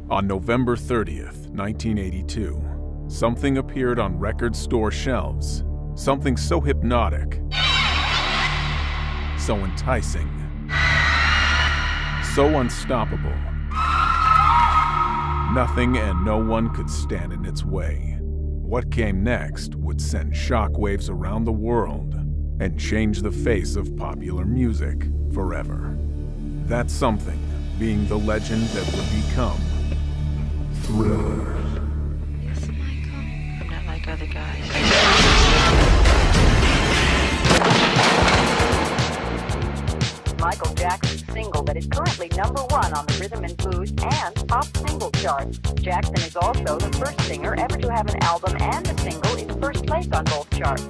On November 30th, 1982, something appeared on record store shelves. Something so hypnotic, so enticing, so unstoppable. Nothing and no one could stand in its way. What came next would send shockwaves around the world and change the face of popular music forever. That something being the legend that would become Thriller. Yes, Michael. I'm not like other guys. Michael Jackson's single that is currently #1 on the rhythm and blues and pop single charts. Jackson is also the first singer ever to have an album and a single in first place on both charts.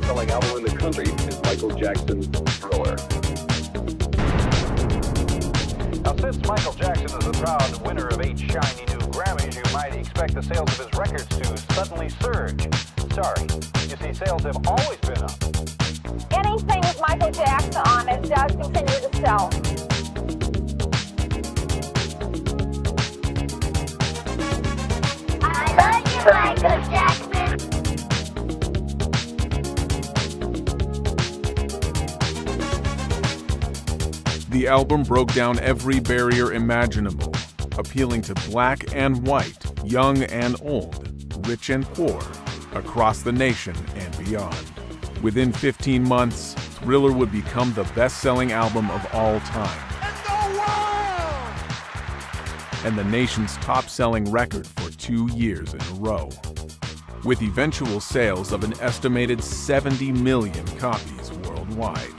Selling album in the country is Michael Jackson's Thriller. Now, since Michael Jackson is the proud winner of 8 shiny new Grammys, you might expect the sales of his records to suddenly surge. Sorry, you see, sales have always been up. Anything with Michael Jackson on it does continue to sell. I love you, Michael Jackson. The album broke down every barrier imaginable, appealing to black and white, young and old, rich and poor, across the nation and beyond. Within 15 months, Thriller would become the best-selling album of all time. And the nation's top-selling record for 2 years in a row, with eventual sales of an estimated 70 million copies worldwide.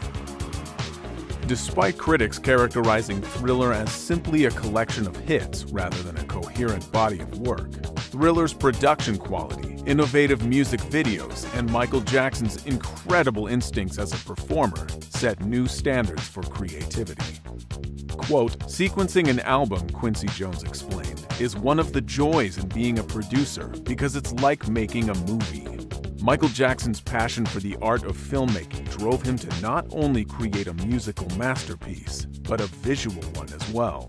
Despite critics characterizing Thriller as simply a collection of hits rather than a coherent body of work, Thriller's production quality, innovative music videos, and Michael Jackson's incredible instincts as a performer set new standards for creativity. Quote, "Sequencing an album," Quincy Jones explained, "is one of the joys in being a producer because it's like making a movie." Michael Jackson's passion for the art of filmmaking drove him to not only create a musical masterpiece, but a visual one as well.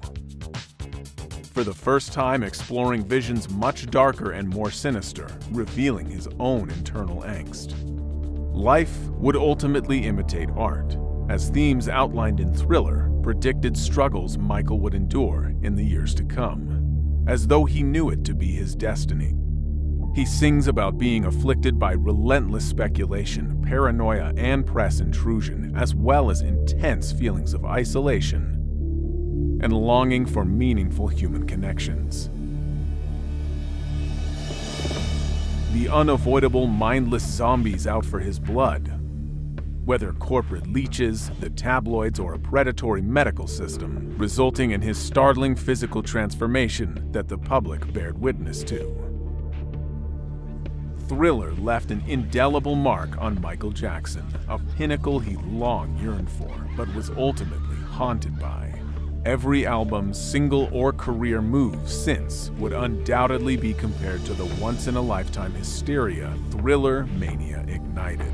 For the first time exploring visions much darker and more sinister, revealing his own internal angst. Life would ultimately imitate art, as themes outlined in Thriller predicted struggles Michael would endure in the years to come, as though he knew it to be his destiny. He sings about being afflicted by relentless speculation, paranoia, and press intrusion, as well as intense feelings of isolation and longing for meaningful human connections. The unavoidable mindless zombies out for his blood, whether corporate leeches, the tabloids, or a predatory medical system, resulting in his startling physical transformation that the public bared witness to. Thriller left an indelible mark on Michael Jackson, a pinnacle he long yearned for, but was ultimately haunted by. Every album, single, or career move since would undoubtedly be compared to the once-in-a-lifetime hysteria Thriller mania ignited.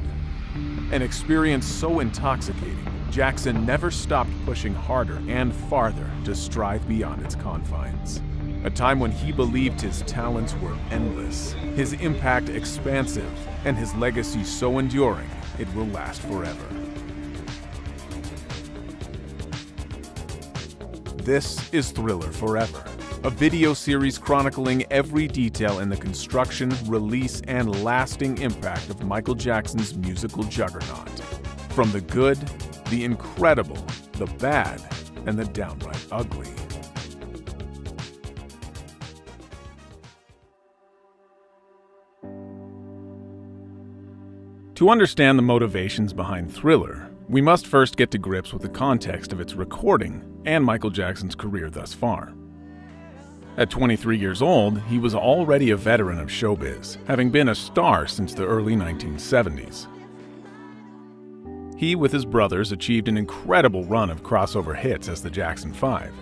An experience so intoxicating, Jackson never stopped pushing harder and farther to strive beyond its confines. A time when he believed his talents were endless, his impact expansive, and his legacy so enduring it will last forever. This is Thriller Forever, a video series chronicling every detail in the construction, release, and lasting impact of Michael Jackson's musical juggernaut. From the good, the incredible, the bad, and the downright ugly. To understand the motivations behind Thriller, we must first get to grips with the context of its recording and Michael Jackson's career thus far. At 23 years old, he was already a veteran of showbiz, having been a star since the early 1970s. He, with his brothers, achieved an incredible run of crossover hits as the Jackson 5,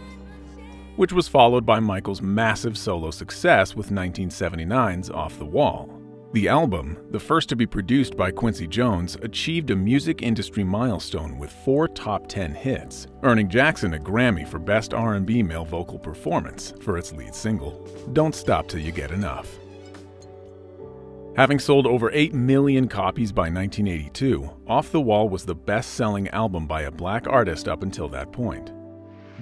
which was followed by Michael's massive solo success with 1979's Off the Wall. The album, the first to be produced by Quincy Jones, achieved a music industry milestone with 4 top 10 hits, earning Jackson a Grammy for Best R&B Male Vocal Performance for its lead single, Don't Stop Till You Get Enough. Having sold over 8 million copies by 1982, Off the Wall was the best-selling album by a black artist up until that point.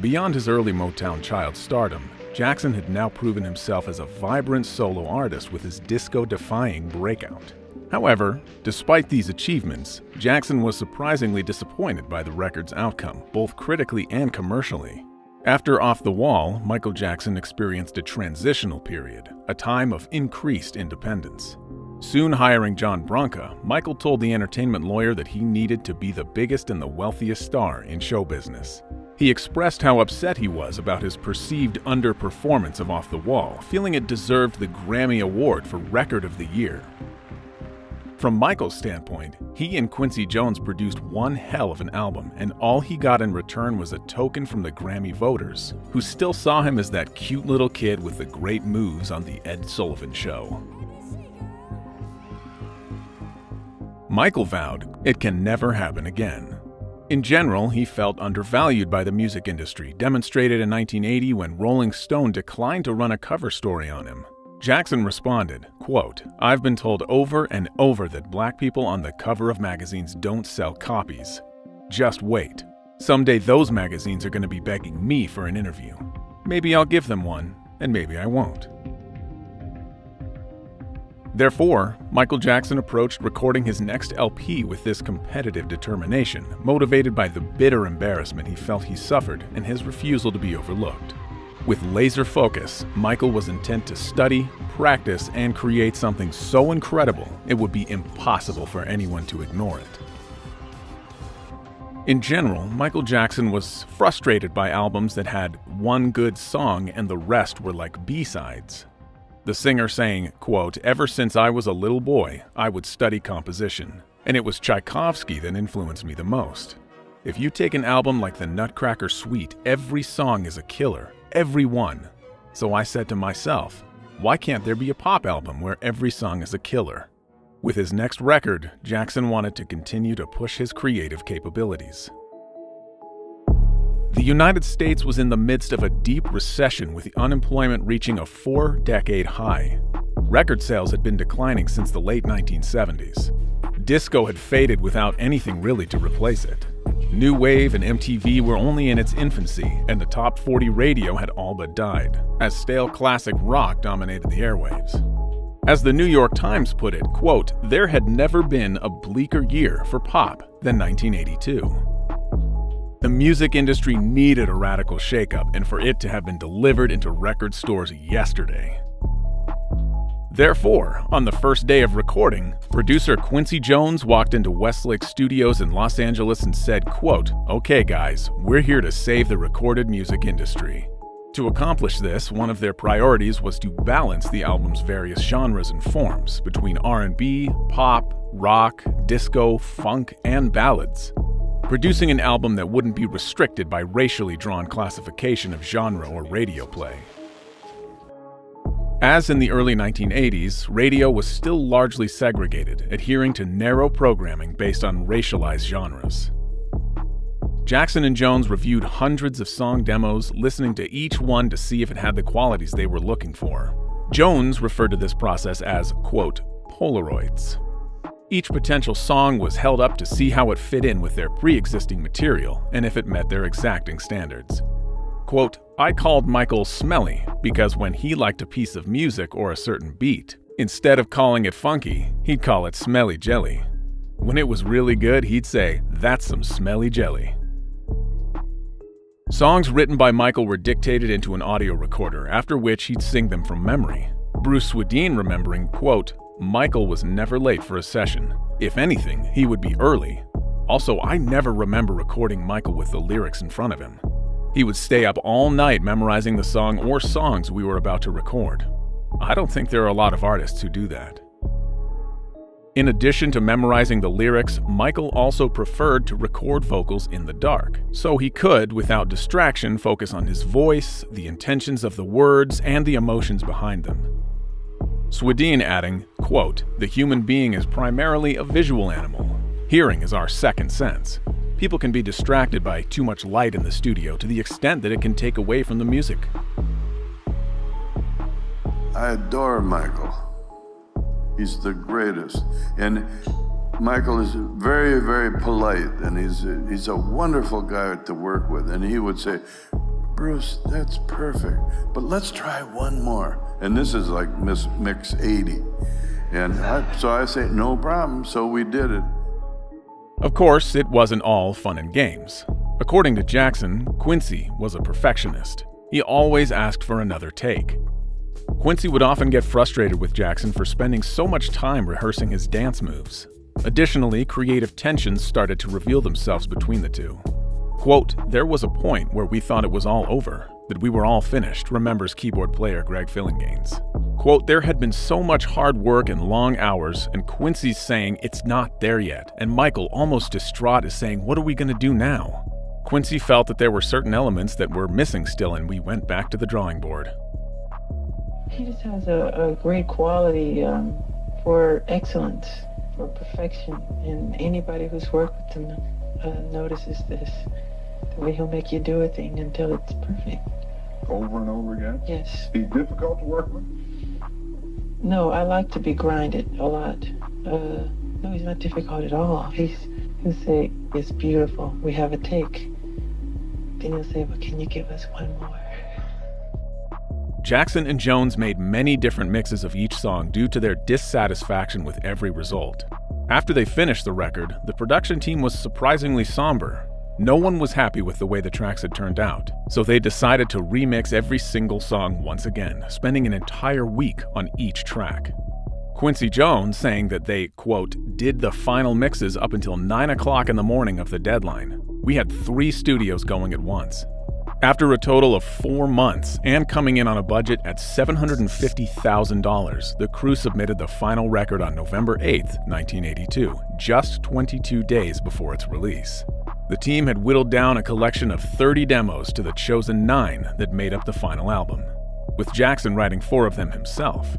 Beyond his early Motown child stardom, Jackson had now proven himself as a vibrant solo artist with his disco-defying breakout. However, despite these achievements, Jackson was surprisingly disappointed by the record's outcome, both critically and commercially. After Off the Wall, Michael Jackson experienced a transitional period, a time of increased independence. Soon hiring John Branca, Michael told the entertainment lawyer that he needed to be the biggest and the wealthiest star in show business. He expressed how upset he was about his perceived underperformance of Off the Wall, feeling it deserved the Grammy Award for Record of the Year. From Michael's standpoint, he and Quincy Jones produced one hell of an album, and all he got in return was a token from the Grammy voters, who still saw him as that cute little kid with the great moves on The Ed Sullivan Show. Michael vowed it can never happen again. In general, he felt undervalued by the music industry, demonstrated in 1980 when Rolling Stone declined to run a cover story on him. Jackson responded, quote, "I've been told over and over that black people on the cover of magazines don't sell copies. Just wait. Someday those magazines are going to be begging me for an interview. Maybe I'll give them one, and maybe I won't." Therefore, Michael Jackson approached recording his next LP with this competitive determination, motivated by the bitter embarrassment he felt he suffered and his refusal to be overlooked. With laser focus, Michael was intent to study, practice, and create something so incredible it would be impossible for anyone to ignore it. In general, Michael Jackson was frustrated by albums that had one good song and the rest were like B-sides. The singer saying, quote, "Ever since I was a little boy, I would study composition, and it was Tchaikovsky that influenced me the most. If you take an album like the Nutcracker Suite, every song is a killer, every one. So I said to myself, why can't there be a pop album where every song is a killer?" With his next record, Jackson wanted to continue to push his creative capabilities. The United States was in the midst of a deep recession with the unemployment reaching a 4-decade high. Record sales had been declining since the late 1970s. Disco had faded without anything really to replace it. New Wave and MTV were only in its infancy, and the top 40 radio had all but died, as stale classic rock dominated the airwaves. As the New York Times put it, quote, "There had never been a bleaker year for pop than 1982. The music industry needed a radical shakeup, and for it to have been delivered into record stores yesterday. Therefore, on the first day of recording, producer Quincy Jones walked into Westlake Studios in Los Angeles and said, quote, "Okay guys, we're here to save the recorded music industry." To accomplish this, one of their priorities was to balance the album's various genres and forms between R&B, pop, rock, disco, funk, and ballads, producing an album that wouldn't be restricted by racially drawn classification of genre or radio play. As in the early 1980s, radio was still largely segregated, adhering to narrow programming based on racialized genres. Jackson and Jones reviewed hundreds of song demos, listening to each one to see if it had the qualities they were looking for. Jones referred to this process as, quote, "Polaroids." Each potential song was held up to see how it fit in with their pre-existing material and if it met their exacting standards. Quote, "I called Michael Smelly because when he liked a piece of music or a certain beat, instead of calling it funky, he'd call it smelly jelly. When it was really good, he'd say, 'That's some smelly jelly.'" Songs written by Michael were dictated into an audio recorder, after which he'd sing them from memory. Bruce Swedien remembering, quote, "Michael was never late for a session. If anything, he would be early. Also, I never remember recording Michael with the lyrics in front of him. He would stay up all night memorizing the song or songs we were about to record. I don't think there are a lot of artists who do that." In addition to memorizing the lyrics, Michael also preferred to record vocals in the dark, so he could, without distraction, focus on his voice, the intentions of the words, and the emotions behind them. Swedeen adding, quote, "The human being is primarily a visual animal. Hearing is our second sense. People can be distracted by too much light in the studio to the extent that it can take away from the music." I adore Michael. He's the greatest. And Michael is very, very polite, and he's a wonderful guy to work with. And he would say, "Bruce, that's perfect, but let's try one more." And this is like mix 80. And so I say, "No problem." So we did it. Of course, it wasn't all fun and games. According to Jackson, Quincy was a perfectionist. He always asked for another take. Quincy would often get frustrated with Jackson for spending so much time rehearsing his dance moves. Additionally, creative tensions started to reveal themselves between the two. Quote, "There was a point where we thought it was all over, that we were all finished," remembers keyboard player Greg Fillinganes. Quote, "There had been so much hard work and long hours, and Quincy's saying it's not there yet, and Michael, almost distraught, is saying, what are we going to do now?" Quincy felt that there were certain elements that were missing still, and we went back to the drawing board. He just has a great quality for excellence, for perfection, and anybody who's worked with him notices this. The way he'll make you do a thing until it's perfect. Over and over again? Yes. He's difficult to work with? No, I like to be grinded a lot. No, he's not difficult at all. He'll say, "It's beautiful, we have a take." Then he'll say, "Well, can you give us one more?" Jackson and Jones made many different mixes of each song due to their dissatisfaction with every result. After they finished the record, the production team was surprisingly somber. No one was happy with the way the tracks had turned out, so they decided to remix every single song once again, spending an entire week on each track. Quincy Jones saying that they, quote, "did the final mixes up until 9 o'clock in the morning of the deadline. We had 3 studios going at once." After a total of 4 months and coming in on a budget at $750,000, the crew submitted the final record on November 8, 1982, just 22 days before its release. The team had whittled down a collection of 30 demos to the chosen 9 that made up the final album, with Jackson writing 4 of them himself.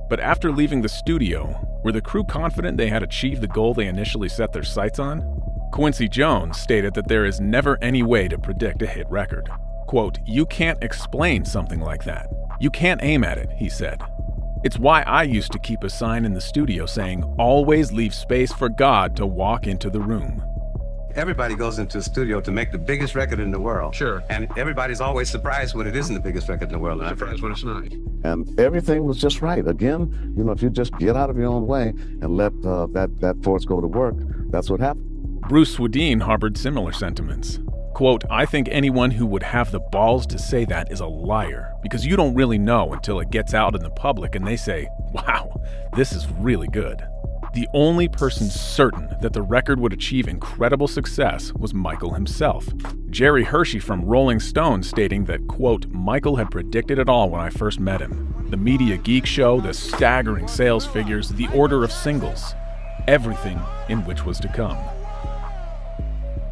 But after leaving the studio, were the crew confident they had achieved the goal they initially set their sights on? Quincy Jones stated that there is never any way to predict a hit record. Quote, "You can't explain something like that. You can't aim at it," he said. "It's why I used to keep a sign in the studio saying, 'Always leave space for God to walk into the room.'" Everybody goes into a studio to make the biggest record in the world. Sure. And everybody's always surprised when it isn't the biggest record in the world. Surprised when it's not. And everything was just right. Again, if you just get out of your own way and let that force go to work, that's what happened. Bruce Swedeen harbored similar sentiments. Quote, "I think anyone who would have the balls to say that is a liar, because you don't really know until it gets out in the public and they say, 'Wow, this is really good.'" The only person certain that the record would achieve incredible success was Michael himself. Jerry Hershey from Rolling Stone stating that, quote, "Michael had predicted it all when I first met him. The Media Geek Show, the staggering sales figures, the order of singles, everything in which was to come."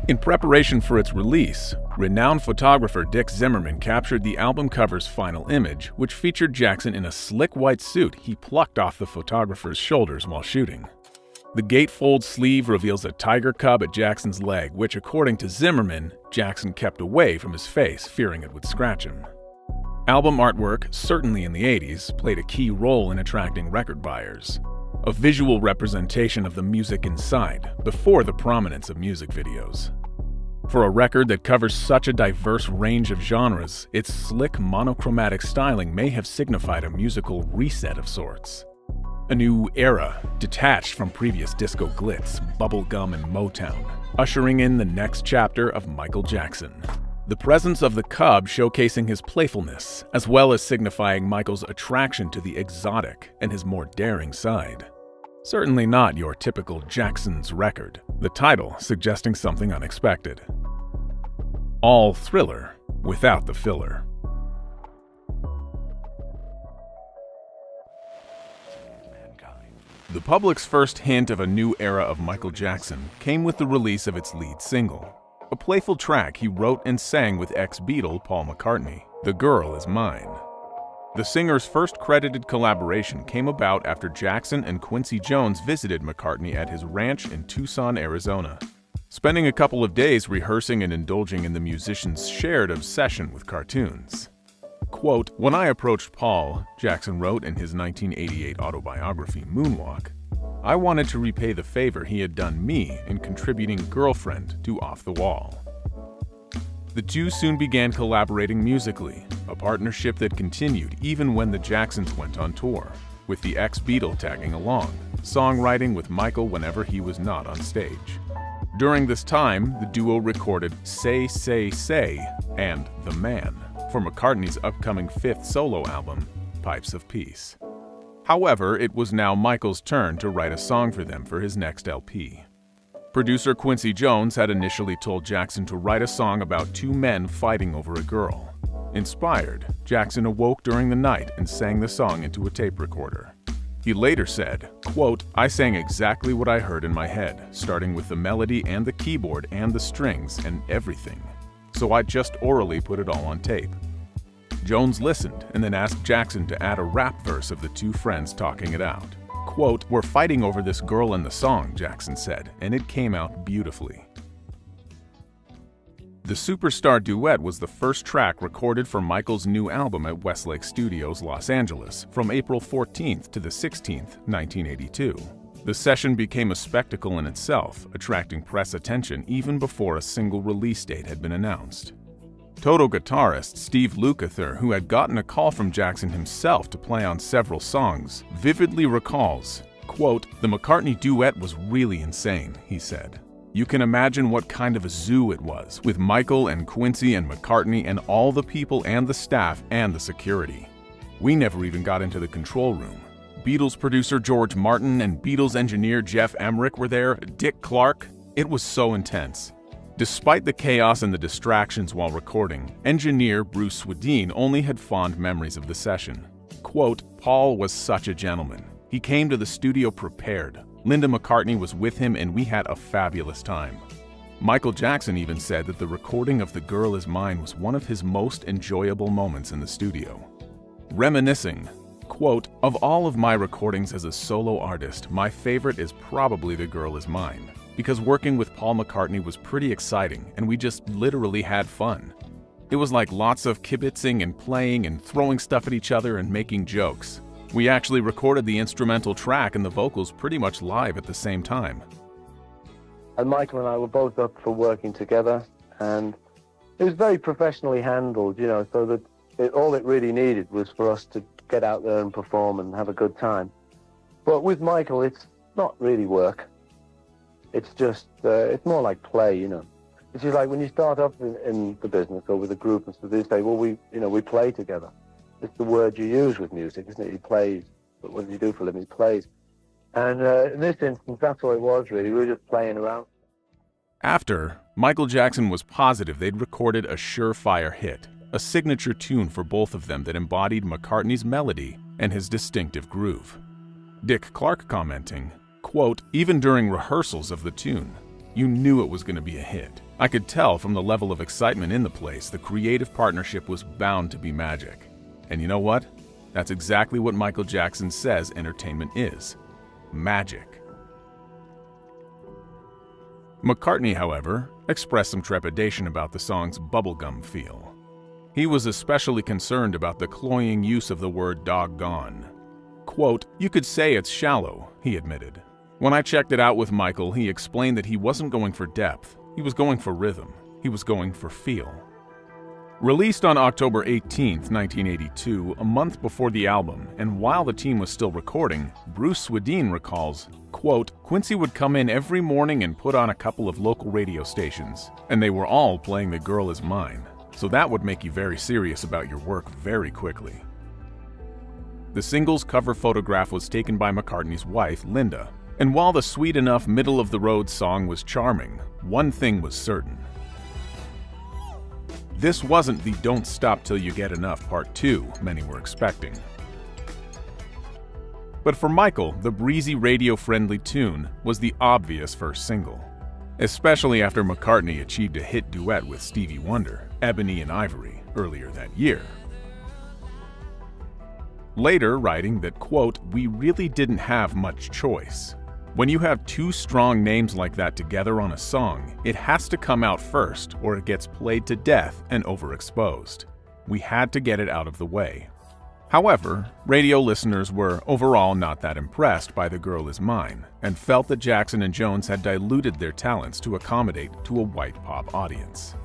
In preparation for its release, renowned photographer Dick Zimmerman captured the album cover's final image, which featured Jackson in a slick white suit he plucked off the photographer's shoulders while shooting. The gatefold sleeve reveals a tiger cub at Jackson's leg, which, according to Zimmerman, Jackson kept away from his face, fearing it would scratch him. Album artwork, certainly in the 80s, played a key role in attracting record buyers. A visual representation of the music inside, before the prominence of music videos. For a record that covers such a diverse range of genres, its slick monochromatic styling may have signified a musical reset of sorts. A new era, detached from previous disco glitz, bubblegum, and Motown, ushering in the next chapter of Michael Jackson. The presence of the cub showcasing his playfulness, as well as signifying Michael's attraction to the exotic and his more daring side. Certainly not your typical Jackson's record, the title suggesting something unexpected. All thriller without the filler. The public's first hint of a new era of Michael Jackson came with the release of its lead single, a playful track he wrote and sang with ex-Beatle Paul McCartney, "The Girl Is Mine." The singer's first credited collaboration came about after Jackson and Quincy Jones visited McCartney at his ranch in Tucson, Arizona, spending a couple of days rehearsing and indulging in the musician's shared obsession with cartoons. Quote, "When I approached Paul," Jackson wrote in his 1988 autobiography, Moonwalk, "I wanted to repay the favor he had done me in contributing Girlfriend to Off the Wall." The two soon began collaborating musically, a partnership that continued even when the Jacksons went on tour, with the ex-Beatle tagging along, songwriting with Michael whenever he was not on stage. During this time, the duo recorded Say, Say, Say and The Man for McCartney's upcoming fifth solo album, Pipes of Peace. However, it was now Michael's turn to write a song for them for his next LP. Producer Quincy Jones had initially told Jackson to write a song about two men fighting over a girl. Inspired, Jackson awoke during the night and sang the song into a tape recorder. He later said, quote, "I sang exactly what I heard in my head, starting with the melody and the keyboard and the strings and everything. So I just orally put it all on tape." Jones listened and then asked Jackson to add a rap verse of the two friends talking it out. Quote, "We're fighting over this girl in the song," Jackson said, and it came out beautifully. The Superstar Duet was the first track recorded for Michael's new album at Westlake Studios, Los Angeles, from April 14th to the 16th, 1982. The session became a spectacle in itself, attracting press attention even before a single release date had been announced. Toto guitarist Steve Lukather, who had gotten a call from Jackson himself to play on several songs, vividly recalls, quote, "The McCartney duet was really insane," he said. "You can imagine what kind of a zoo it was, with Michael and Quincy and McCartney and all the people and the staff and the security. We never even got into the control room. Beatles producer George Martin and Beatles engineer Jeff Emmerich were there, Dick Clark. It was so intense." Despite the chaos and the distractions while recording, engineer Bruce Swedien only had fond memories of the session. Quote, "Paul was such a gentleman. He came to the studio prepared. Linda McCartney was with him and we had a fabulous time." Michael Jackson even said that the recording of The Girl Is Mine was one of his most enjoyable moments in the studio. Reminiscing, quote, "Of all of my recordings as a solo artist, my favorite is probably The Girl Is Mine, because working with Paul McCartney was pretty exciting and we just literally had fun. It was like lots of kibitzing and playing and throwing stuff at each other and making jokes. We actually recorded the instrumental track and the vocals pretty much live at the same time." And Michael and I were both up for working together, and it was very professionally handled, so that all it really needed was for us to get out there and perform and have a good time. But with Michael, it's not really work. It's just, it's more like play, It's just like when you start off in the business or with a group and so they say, well, we play together. It's the word you use with music, isn't it? He plays. But what does he do for a living? He plays. And in this instance, that's all it was, really. We were just playing around. After, Michael Jackson was positive they'd recorded a surefire hit, a signature tune for both of them that embodied McCartney's melody and his distinctive groove. Dick Clark commenting, quote, "Even during rehearsals of the tune, you knew it was going to be a hit. I could tell from the level of excitement in the place the creative partnership was bound to be magic. And you know what? That's exactly what Michael Jackson says entertainment is. Magic." McCartney, however, expressed some trepidation about the song's bubblegum feel. He was especially concerned about the cloying use of the word doggone. Quote, "You could say it's shallow," he admitted. "When I checked it out with Michael, he explained that he wasn't going for depth. He was going for rhythm. He was going for feel." Released on October 18, 1982, a month before the album, and while the team was still recording, Bruce Swedien recalls, quote, "Quincy would come in every morning and put on a couple of local radio stations, and they were all playing The Girl Is Mine, so that would make you very serious about your work very quickly." The single's cover photograph was taken by McCartney's wife, Linda, and while the sweet enough middle-of-the-road song was charming, one thing was certain. This wasn't the Don't Stop Till You Get Enough Part 2 many were expecting. But for Michael, the breezy radio-friendly tune was the obvious first single, especially after McCartney achieved a hit duet with Stevie Wonder, Ebony and Ivory, earlier that year. later writing that, quote, "We really didn't have much choice. When you have two strong names like that together on a song, it has to come out first or it gets played to death and overexposed. We had to get it out of the way." However, radio listeners were overall not that impressed by The Girl Is Mine and felt that Jackson and Jones had diluted their talents to accommodate to a white pop audience.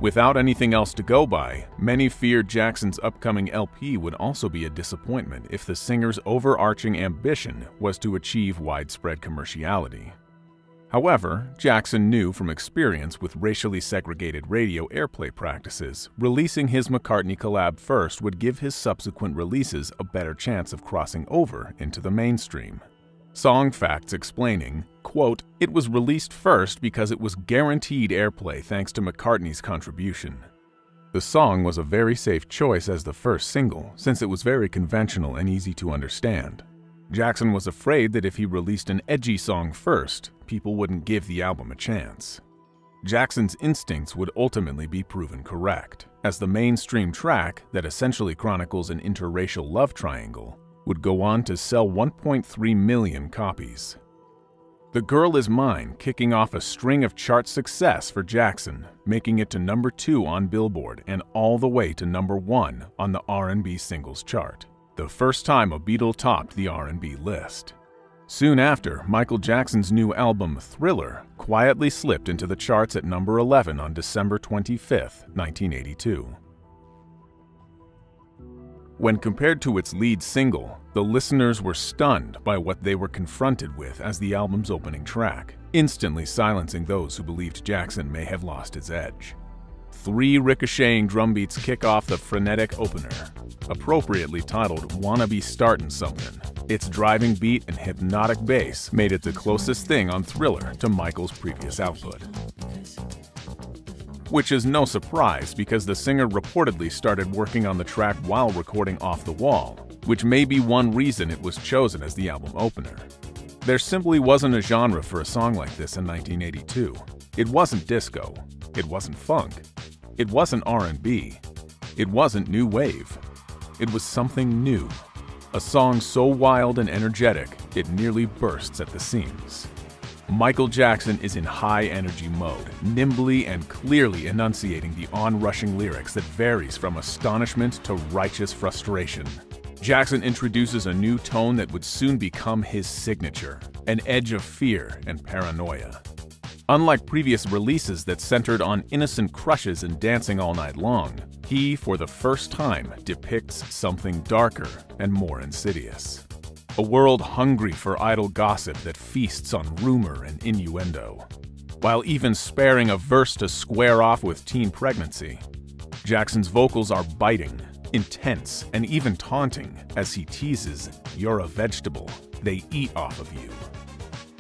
Without anything else to go by, many feared Jackson's upcoming LP would also be a disappointment if the singer's overarching ambition was to achieve widespread commerciality. However, Jackson knew from experience with racially segregated radio airplay practices, releasing his McCartney collab first would give his subsequent releases a better chance of crossing over into the mainstream. Song Facts explaining, quote, "It was released first because it was guaranteed airplay thanks to McCartney's contribution. The song was a very safe choice as the first single since it was very conventional and easy to understand. Jackson was afraid that if he released an edgy song first, people wouldn't give the album a chance. Jackson's instincts would ultimately be proven correct, as the mainstream track that essentially chronicles an interracial love triangle would go on to sell 1.3 million copies. The Girl Is Mine kicking off a string of chart success for Jackson, making it to number 2 on Billboard and all the way to number 1 on the R&B singles chart, the first time a Beatle topped the R&B list. Soon after, Michael Jackson's new album Thriller quietly slipped into the charts at number 11 on December 25, 1982. When compared to its lead single, the listeners were stunned by what they were confronted with as the album's opening track, instantly silencing those who believed Jackson may have lost his edge. 3 ricocheting drum beats kick off the frenetic opener, appropriately titled "Wanna Be Startin' Something." Its driving beat and hypnotic bass made it the closest thing on Thriller to Michael's previous output. Which is no surprise because the singer reportedly started working on the track while recording Off the Wall, which may be one reason it was chosen as the album opener. There simply wasn't a genre for a song like this in 1982. It wasn't disco. It wasn't funk. It wasn't R&B. It wasn't new wave. It was something new. A song so wild and energetic, it nearly bursts at the seams. Michael Jackson is in high-energy mode, nimbly and clearly enunciating the onrushing lyrics that varies from astonishment to righteous frustration. Jackson introduces a new tone that would soon become his signature, an edge of fear and paranoia. Unlike previous releases that centered on innocent crushes and dancing all night long, he, for the first time, depicts something darker and more insidious. A world hungry for idle gossip that feasts on rumor and innuendo. While even sparing a verse to square off with teen pregnancy, Jackson's vocals are biting, intense, and even taunting as he teases, "You're a vegetable, they eat off of you."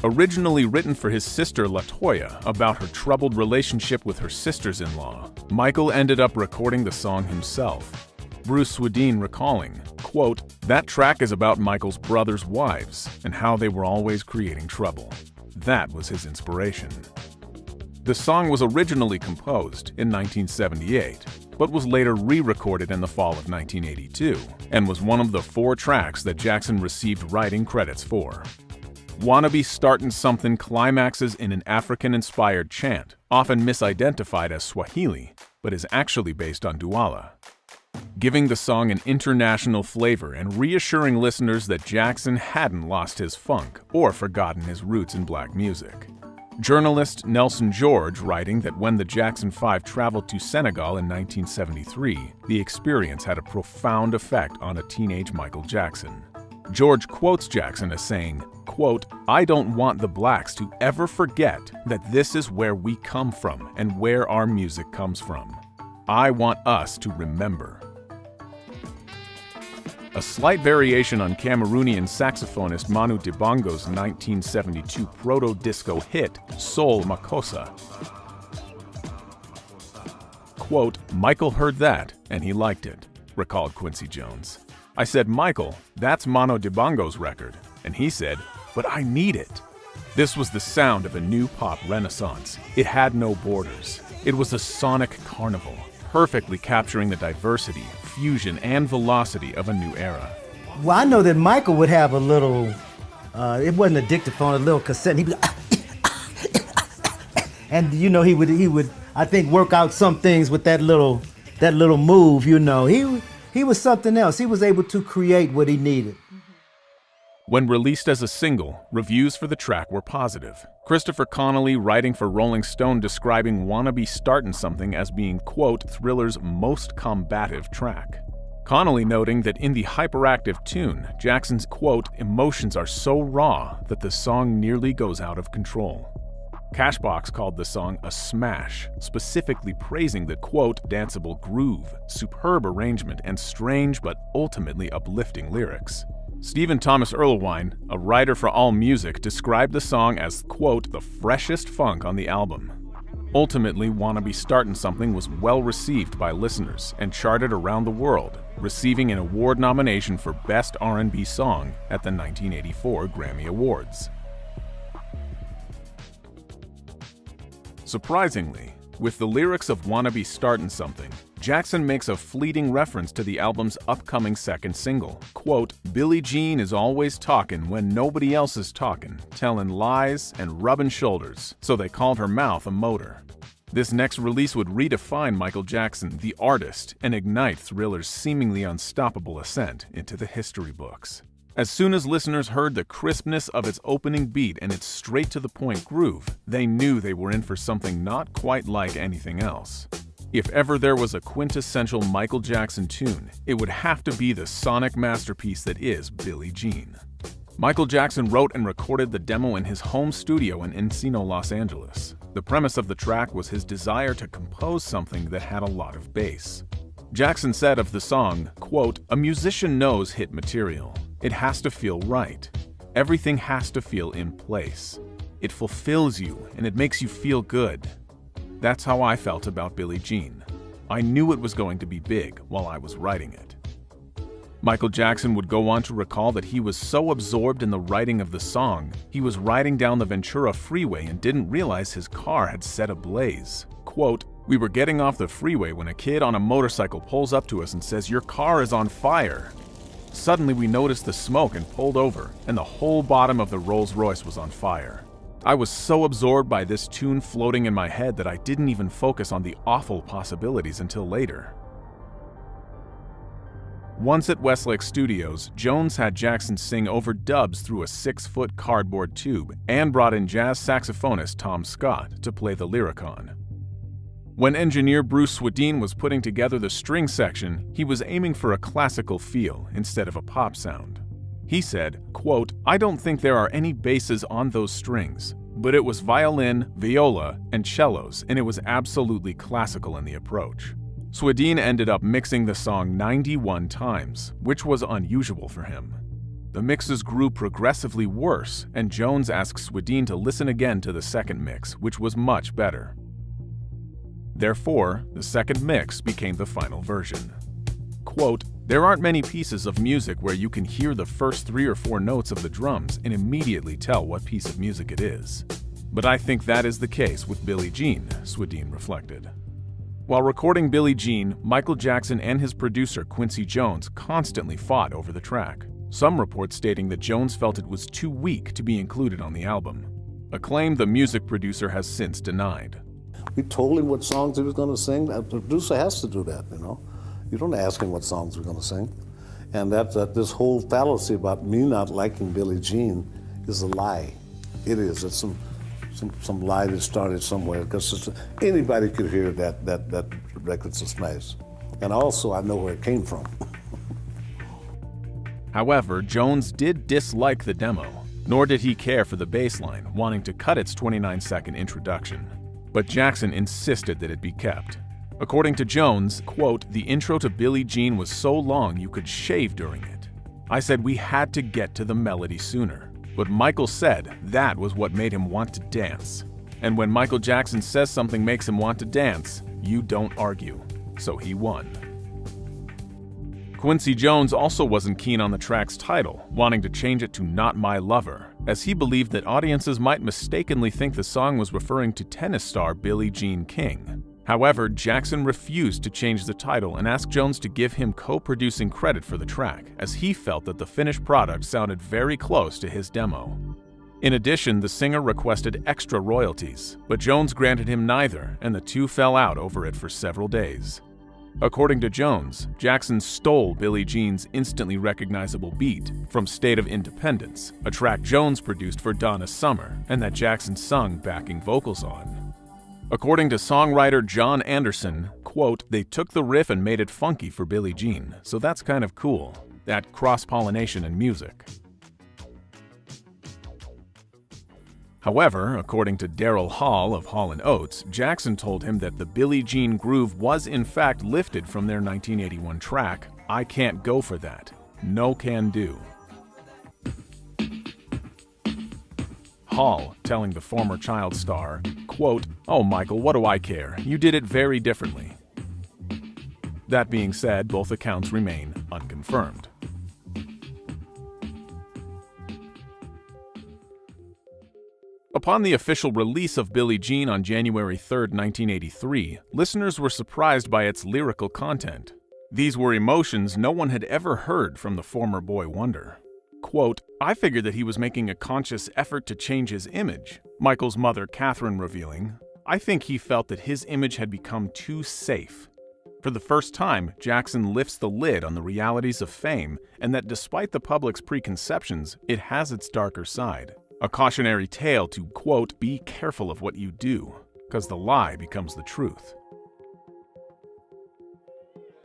Originally written for his sister LaToya about her troubled relationship with her sisters-in-law, Michael ended up recording the song himself. Bruce Swedien recalling, quote, "That track is about Michael's brother's wives and how they were always creating trouble. That was his inspiration." The song was originally composed in 1978, but was later re-recorded in the fall of 1982, and was one of the 4 tracks that Jackson received writing credits for. "Wanna Be Startin' Something" climaxes in an African-inspired chant, often misidentified as Swahili, but is actually based on Douala, giving the song an international flavor and reassuring listeners that Jackson hadn't lost his funk or forgotten his roots in black music. Journalist Nelson George writing that when the Jackson 5 traveled to Senegal in 1973, the experience had a profound effect on a teenage Michael Jackson. George quotes Jackson as saying, quote, "I don't want the blacks to ever forget that this is where we come from and where our music comes from. I want us to remember." A slight variation on Cameroonian saxophonist Manu Dibango's 1972 proto-disco hit, Soul Makossa. Quote, "Michael heard that, and he liked it," recalled Quincy Jones. "I said, 'Michael, that's Manu Dibango's record,' and he said, 'But I need it.' This was the sound of a new pop renaissance. It had no borders. It was a sonic carnival, perfectly capturing the diversity, fusion and velocity of a new era. Well, I know that Michael would have a little, it wasn't a dictaphone, a little cassette. He would, and you know, he would, I think, work out some things with that little move. You know, he was something else. He was able to create what he needed. When released as a single, reviews for the track were positive. Christopher Connolly, writing for Rolling Stone, describing Wanna Be Startin' Something as being, quote, Thriller's most combative track. Connolly noting that in the hyperactive tune, Jackson's, quote, emotions are so raw that the song nearly goes out of control. Cashbox called the song a smash, specifically praising the, quote, danceable groove, superb arrangement, and strange but ultimately uplifting lyrics. Stephen Thomas Erlewine, a writer for AllMusic, described the song as, quote, the freshest funk on the album. Ultimately, Wanna Be Startin' Something was well received by listeners and charted around the world, receiving an award nomination for Best R&B Song at the 1984 Grammy Awards. Surprisingly, with the lyrics of Wanna Be Startin' Something, Jackson makes a fleeting reference to the album's upcoming second single, quote, Billie Jean is always talkin' when nobody else is talkin', tellin' lies and rubbin' shoulders, so they called her mouth a motor. This next release would redefine Michael Jackson, the artist, and ignite Thriller's seemingly unstoppable ascent into the history books. As soon as listeners heard the crispness of its opening beat and its straight-to-the-point groove, they knew they were in for something not quite like anything else. If ever there was a quintessential Michael Jackson tune, it would have to be the sonic masterpiece that is Billie Jean. Michael Jackson wrote and recorded the demo in his home studio in Encino, Los Angeles. The premise of the track was his desire to compose something that had a lot of bass. Jackson said of the song, quote, a musician knows hit material. It has to feel right. Everything has to feel in place. It fulfills you and it makes you feel good. That's how I felt about Billie Jean. I knew it was going to be big while I was writing it. Michael Jackson would go on to recall that he was so absorbed in the writing of the song, he was riding down the Ventura freeway and didn't realize his car had set ablaze. Quote, we were getting off the freeway when a kid on a motorcycle pulls up to us and says, your car is on fire. Suddenly we noticed the smoke and pulled over, and the whole bottom of the Rolls Royce was on fire. I was so absorbed by this tune floating in my head that I didn't even focus on the awful possibilities until later. Once at Westlake Studios, Jones had Jackson sing over dubs through a 6-foot cardboard tube and brought in jazz saxophonist Tom Scott to play the Lyricon. When engineer Bruce Swedien was putting together the string section, he was aiming for a classical feel instead of a pop sound. He said, quote, I don't think there are any basses on those strings, but it was violin, viola, and cellos, and it was absolutely classical in the approach. Swedien ended up mixing the song 91 times, which was unusual for him. The mixes grew progressively worse, and Jones asked Swedien to listen again to the second mix, which was much better. Therefore, the second mix became the final version. Quote, there aren't many pieces of music where you can hear the first 3 or 4 notes of the drums and immediately tell what piece of music it is. But I think that is the case with Billie Jean, Swedien reflected. While recording Billie Jean, Michael Jackson and his producer Quincy Jones constantly fought over the track. Some reports stating that Jones felt it was too weak to be included on the album, a claim the music producer has since denied. We told him what songs he was going to sing. The producer has to do that, you know. You don't ask him what songs we're going to sing. And that this whole fallacy about me not liking Billie Jean is a lie. It is. It's some lie that started somewhere, because anybody could hear that record's a smash. And also, I know where it came from. However, Jones did dislike the demo, nor did he care for the bass line, wanting to cut its 29-second introduction. But Jackson insisted that it be kept. According to Jones, quote, the intro to Billie Jean was so long you could shave during it. I said we had to get to the melody sooner. But Michael said that was what made him want to dance. And when Michael Jackson says something makes him want to dance, you don't argue. So he won. Quincy Jones also wasn't keen on the track's title, wanting to change it to Not My Lover, as he believed that audiences might mistakenly think the song was referring to tennis star Billie Jean King. However, Jackson refused to change the title and asked Jones to give him co-producing credit for the track, as he felt that the finished product sounded very close to his demo. In addition, the singer requested extra royalties, but Jones granted him neither, and the two fell out over it for several days. According to Jones, Jackson stole Billie Jean's instantly recognizable beat from State of Independence, a track Jones produced for Donna Summer and that Jackson sung backing vocals on. According to songwriter John Anderson, quote, "They took the riff and made it funky for Billie Jean, so that's kind of cool, that cross-pollination in music." However, according to Daryl Hall of Hall & Oates, Jackson told him that the Billie Jean groove was in fact lifted from their 1981 track, "I Can't Go For That, No Can Do." Hall telling the former child star, quote, "Oh Michael, what do I care? You did it very differently." That being said, both accounts remain unconfirmed. Upon the official release of Billie Jean on January 3, 1983, listeners were surprised by its lyrical content. These were emotions no one had ever heard from the former boy wonder. Quote, "I figured that he was making a conscious effort to change his image," Michael's mother Catherine revealing. "I think he felt that his image had become too safe." For the first time, Jackson lifts the lid on the realities of fame, and that despite the public's preconceptions, it has its darker side. A cautionary tale to, quote, "Be careful of what you do, because the lie becomes the truth."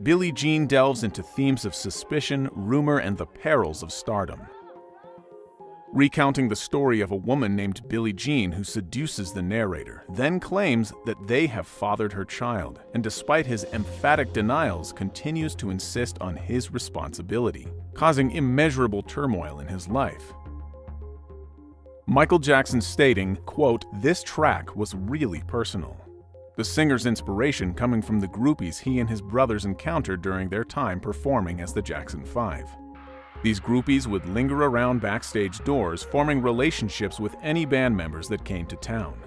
Billie Jean delves into themes of suspicion, rumor, and the perils of stardom. Recounting the story of a woman named Billie Jean who seduces the narrator, then claims that they have fathered her child, and despite his emphatic denials, continues to insist on his responsibility, causing immeasurable turmoil in his life. Michael Jackson stating, quote, "This track was really personal." The singer's inspiration coming from the groupies he and his brothers encountered during their time performing as the Jackson 5. These groupies would linger around backstage doors, forming relationships with any band members that came to town.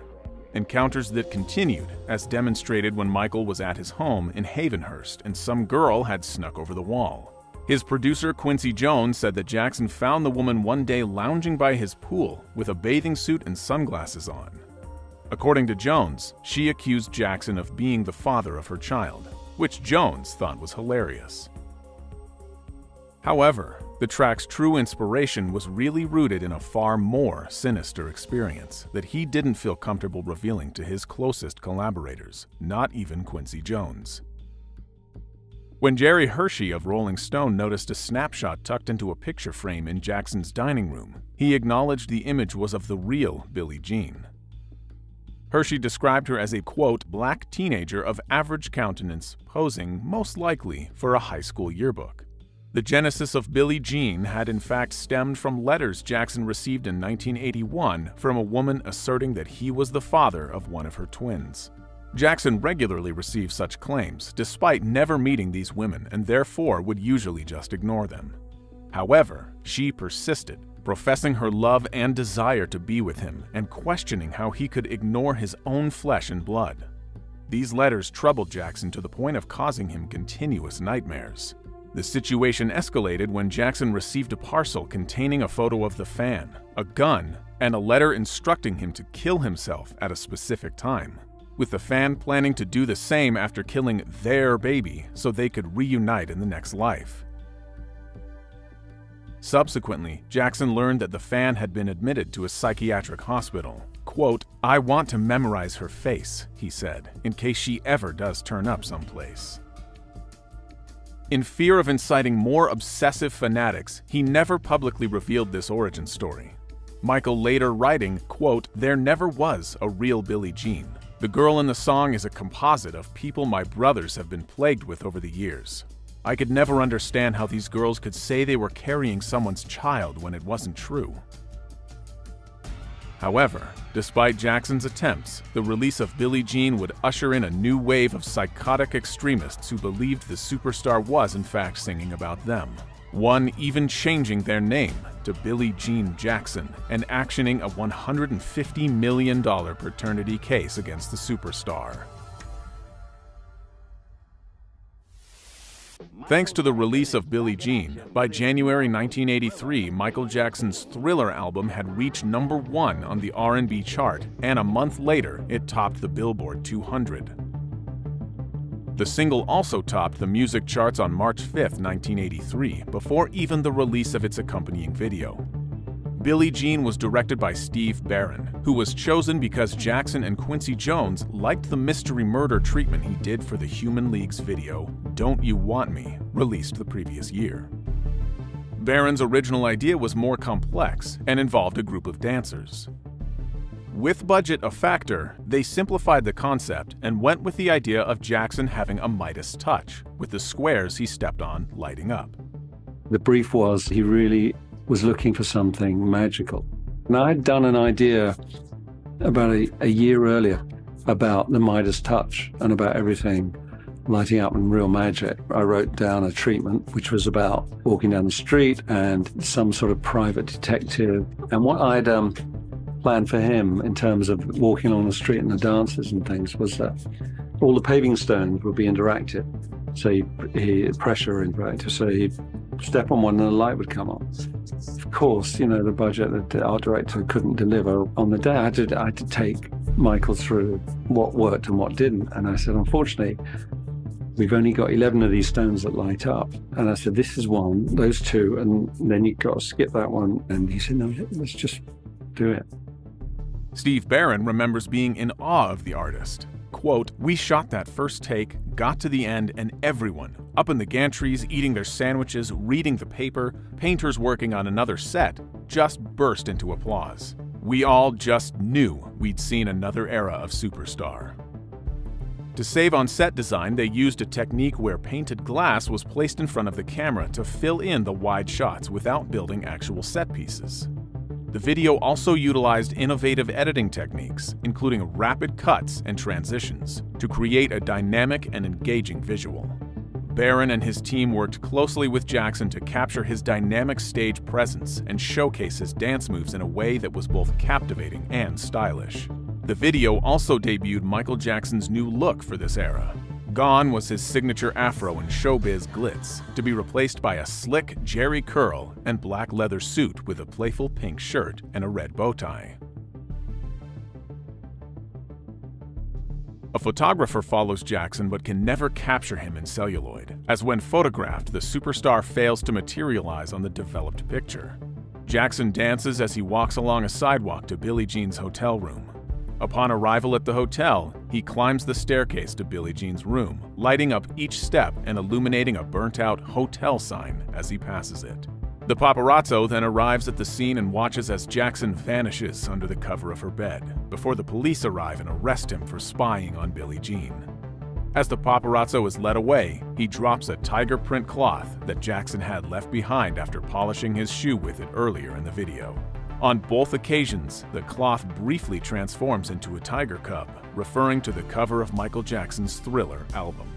Encounters that continued, as demonstrated when Michael was at his home in Havenhurst and some girl had snuck over the wall. His producer Quincy Jones said that Jackson found the woman one day lounging by his pool with a bathing suit and sunglasses on. According to Jones, she accused Jackson of being the father of her child, which Jones thought was hilarious. However, the track's true inspiration was really rooted in a far more sinister experience that he didn't feel comfortable revealing to his closest collaborators, not even Quincy Jones. When Jerry Hershey of Rolling Stone noticed a snapshot tucked into a picture frame in Jackson's dining room, he acknowledged the image was of the real Billie Jean. Hershey described her as a, quote, "black teenager of average countenance, posing, most likely, for a high school yearbook." The genesis of Billie Jean had in fact stemmed from letters Jackson received in 1981 from a woman asserting that he was the father of one of her twins. Jackson regularly received such claims, despite never meeting these women, and therefore would usually just ignore them. However, she persisted, professing her love and desire to be with him, and questioning how he could ignore his own flesh and blood. These letters troubled Jackson to the point of causing him continuous nightmares. The situation escalated when Jackson received a parcel containing a photo of the fan, a gun, and a letter instructing him to kill himself at a specific time, with the fan planning to do the same after killing their baby so they could reunite in the next life. Subsequently, Jackson learned that the fan had been admitted to a psychiatric hospital. Quote, "I want to memorize her face," he said, "in case she ever does turn up someplace." In fear of inciting more obsessive fanatics, he never publicly revealed this origin story. Michael later writing, quote, "There never was a real Billie Jean. The girl in the song is a composite of people my brothers have been plagued with over the years. I could never understand how these girls could say they were carrying someone's child when it wasn't true." However, despite Jackson's attempts, the release of Billie Jean would usher in a new wave of psychotic extremists who believed the superstar was in fact singing about them. One even changing their name to Billie Jean Jackson and actioning a $150 million paternity case against the superstar. Thanks to the release of Billie Jean, by January 1983, Michael Jackson's Thriller album had reached #1 on the R&B chart, and a month later, it topped the Billboard 200. The single also topped the music charts on March 5, 1983, before even the release of its accompanying video. Billie Jean was directed by Steve Barron, who was chosen because Jackson and Quincy Jones liked the mystery murder treatment he did for the Human League's video, Don't You Want Me, released the previous year. Barron's original idea was more complex and involved a group of dancers. With budget a factor, they simplified the concept and went with the idea of Jackson having a Midas touch, with the squares he stepped on lighting up. The brief was he really was looking for something magical. And I'd done an idea about a year earlier about the Midas touch and about everything lighting up in real magic. I wrote down a treatment which was about walking down the street and some sort of private detective. And what I'd planned for him in terms of walking along the street and the dances and things was that all the paving stones would be interactive. So he pressure interactive. So he'd step on one and the light would come on. Of course, the budget that the art director couldn't deliver on the day. I had to take Michael through what worked and what didn't. And I said, unfortunately, we've only got 11 of these stones that light up. And I said, this is one, those two, and then you've got to skip that one. And he said, no, let's just do it. Steve Barron remembers being in awe of the artist. Quote, "We shot that first take, got to the end, and everyone, up in the gantries eating their sandwiches, reading the paper, painters working on another set, just burst into applause. We all just knew we'd seen another era of superstar." To save on set design, they used a technique where painted glass was placed in front of the camera to fill in the wide shots without building actual set pieces. The video also utilized innovative editing techniques, including rapid cuts and transitions, to create a dynamic and engaging visual. Barron and his team worked closely with Jackson to capture his dynamic stage presence and showcase his dance moves in a way that was both captivating and stylish. The video also debuted Michael Jackson's new look for this era. Gone was his signature afro and showbiz glitz, to be replaced by a slick Jerry curl and black leather suit with a playful pink shirt and a red bow tie. A photographer follows Jackson but can never capture him in celluloid, as when photographed, the superstar fails to materialize on the developed picture. Jackson dances as he walks along a sidewalk to Billie Jean's hotel room. Upon arrival at the hotel, he climbs the staircase to Billie Jean's room, lighting up each step and illuminating a burnt-out hotel sign as he passes it. The paparazzo then arrives at the scene and watches as Jackson vanishes under the cover of her bed, before the police arrive and arrest him for spying on Billie Jean. As the paparazzo is led away, he drops a tiger print cloth that Jackson had left behind after polishing his shoe with it earlier in the video. On both occasions, the cloth briefly transforms into a tiger cub, referring to the cover of Michael Jackson's Thriller album.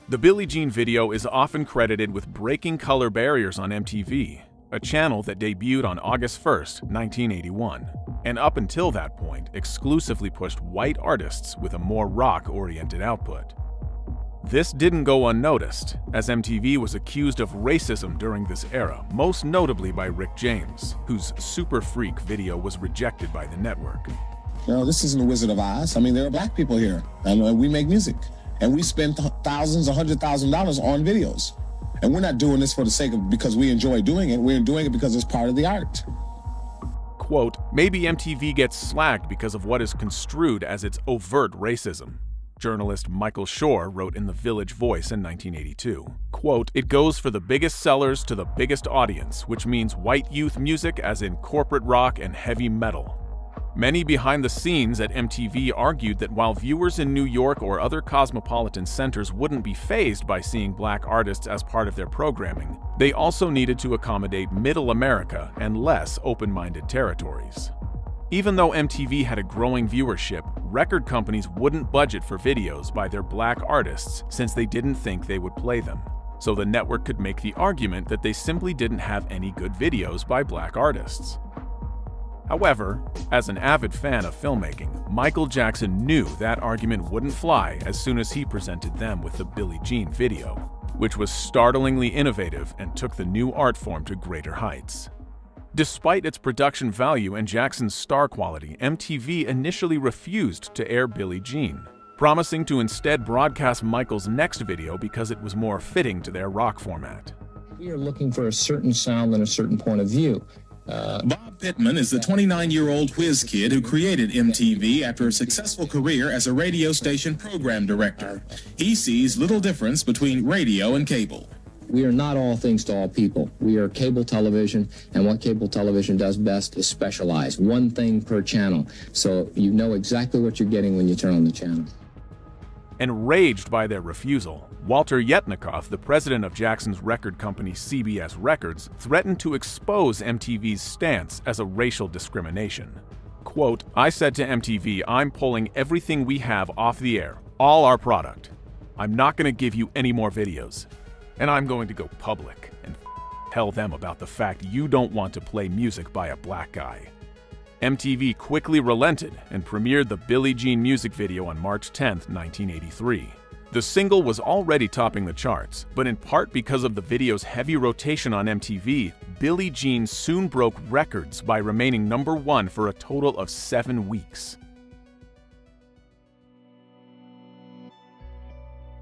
The Billie Jean video is often credited with breaking color barriers on MTV, a channel that debuted on August 1, 1981, and up until that point exclusively pushed white artists with a more rock-oriented output. This didn't go unnoticed, as MTV was accused of racism during this era, most notably by Rick James, whose Super Freak video was rejected by the network. This isn't the Wizard of Oz. There are black people here, and we make music, and we spend thousands, $100,000 on videos. And we're not doing this for the sake of because we enjoy doing it. We're doing it because it's part of the art. Quote, "Maybe MTV gets slagged because of what is construed as its overt racism." Journalist Michael Shore wrote in The Village Voice in 1982, quote, "It goes for the biggest sellers to the biggest audience, which means white youth music as in corporate rock and heavy metal." Many behind the scenes at MTV argued that while viewers in New York or other cosmopolitan centers wouldn't be fazed by seeing black artists as part of their programming, they also needed to accommodate Middle America and less open-minded territories. Even though MTV had a growing viewership, record companies wouldn't budget for videos by their black artists since they didn't think they would play them. So the network could make the argument that they simply didn't have any good videos by black artists. However, as an avid fan of filmmaking, Michael Jackson knew that argument wouldn't fly as soon as he presented them with the Billie Jean video, which was startlingly innovative and took the new art form to greater heights. Despite its production value and Jackson's star quality, MTV initially refused to air Billie Jean, promising to instead broadcast Michael's next video because it was more fitting to their rock format. We are looking for a certain sound and a certain point of view. Bob Pittman is the 29-year-old whiz kid who created MTV after a successful career as a radio station program director. He sees little difference between radio and cable. We are not all things to all people. We are cable television, and what cable television does best is specialize. One thing per channel, so you know exactly what you're getting when you turn on the channel. Enraged by their refusal, Walter Yetnikoff, the president of Jackson's record company CBS Records, threatened to expose MTV's stance as a racial discrimination. Quote, "I said to MTV, I'm pulling everything we have off the air, all our product. I'm not going to give you any more videos. And I'm going to go public and tell them about the fact you don't want to play music by a black guy." MTV quickly relented and premiered the Billie Jean music video on March 10, 1983. The single was already topping the charts, but in part because of the video's heavy rotation on MTV, Billie Jean soon broke records by remaining #1 for a total of 7 weeks.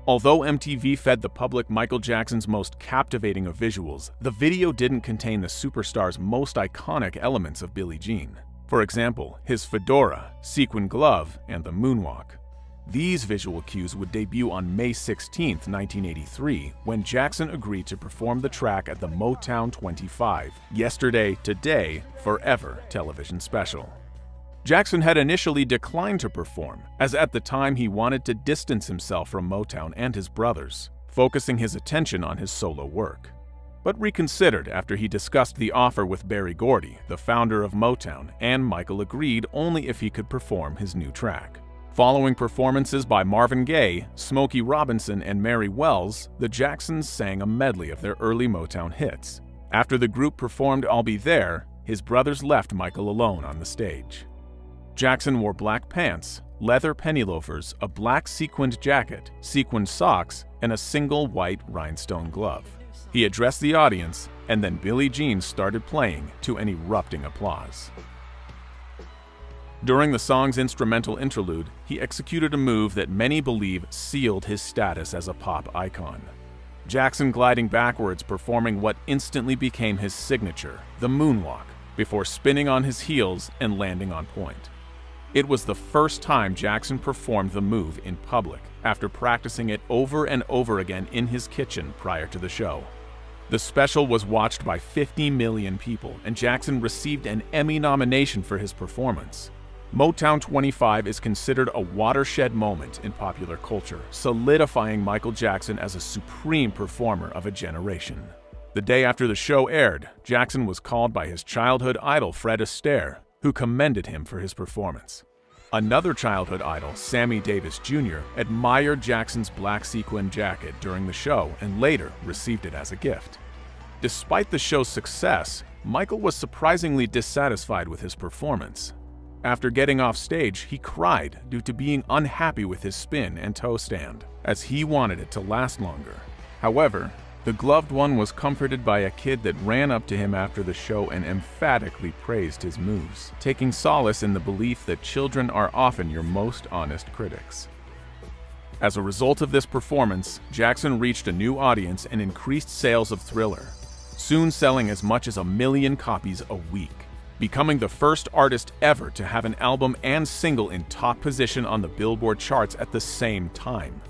Although MTV fed the public Michael Jackson's most captivating of visuals, the video didn't contain the superstar's most iconic elements of Billie Jean. For example, his fedora, sequin glove, and the moonwalk. These visual cues would debut on May 16, 1983, when Jackson agreed to perform the track at the Motown 25, Yesterday, Today, Forever television special. Jackson had initially declined to perform, as at the time he wanted to distance himself from Motown and his brothers, focusing his attention on his solo work, but reconsidered after he discussed the offer with Berry Gordy, the founder of Motown, and Michael agreed only if he could perform his new track. Following performances by Marvin Gaye, Smokey Robinson, and Mary Wells, the Jacksons sang a medley of their early Motown hits. After the group performed I'll Be There, his brothers left Michael alone on the stage. Jackson wore black pants, leather penny loafers, a black sequined jacket, sequined socks, and a single white rhinestone glove. He addressed the audience, and then Billie Jean started playing to an erupting applause. During the song's instrumental interlude, he executed a move that many believe sealed his status as a pop icon. Jackson gliding backwards, performing what instantly became his signature, the moonwalk, before spinning on his heels and landing on point. It was the first time Jackson performed the move in public, after practicing it over and over again in his kitchen prior to the show. The special was watched by 50 million people, and Jackson received an Emmy nomination for his performance. Motown 25 is considered a watershed moment in popular culture, solidifying Michael Jackson as a supreme performer of a generation. The day after the show aired, Jackson was called by his childhood idol Fred Astaire, who commended him for his performance. Another childhood idol, Sammy Davis Jr., admired Jackson's black sequin jacket during the show and later received it as a gift. Despite the show's success, Michael was surprisingly dissatisfied with his performance. After getting off stage, he cried due to being unhappy with his spin and toe stand, as he wanted it to last longer. However, the gloved one was comforted by a kid that ran up to him after the show and emphatically praised his moves, taking solace in the belief that children are often your most honest critics. As a result of this performance, Jackson reached a new audience and increased sales of Thriller, soon selling as much as 1 million copies a week, becoming the first artist ever to have an album and single in top position on the Billboard charts at the same time.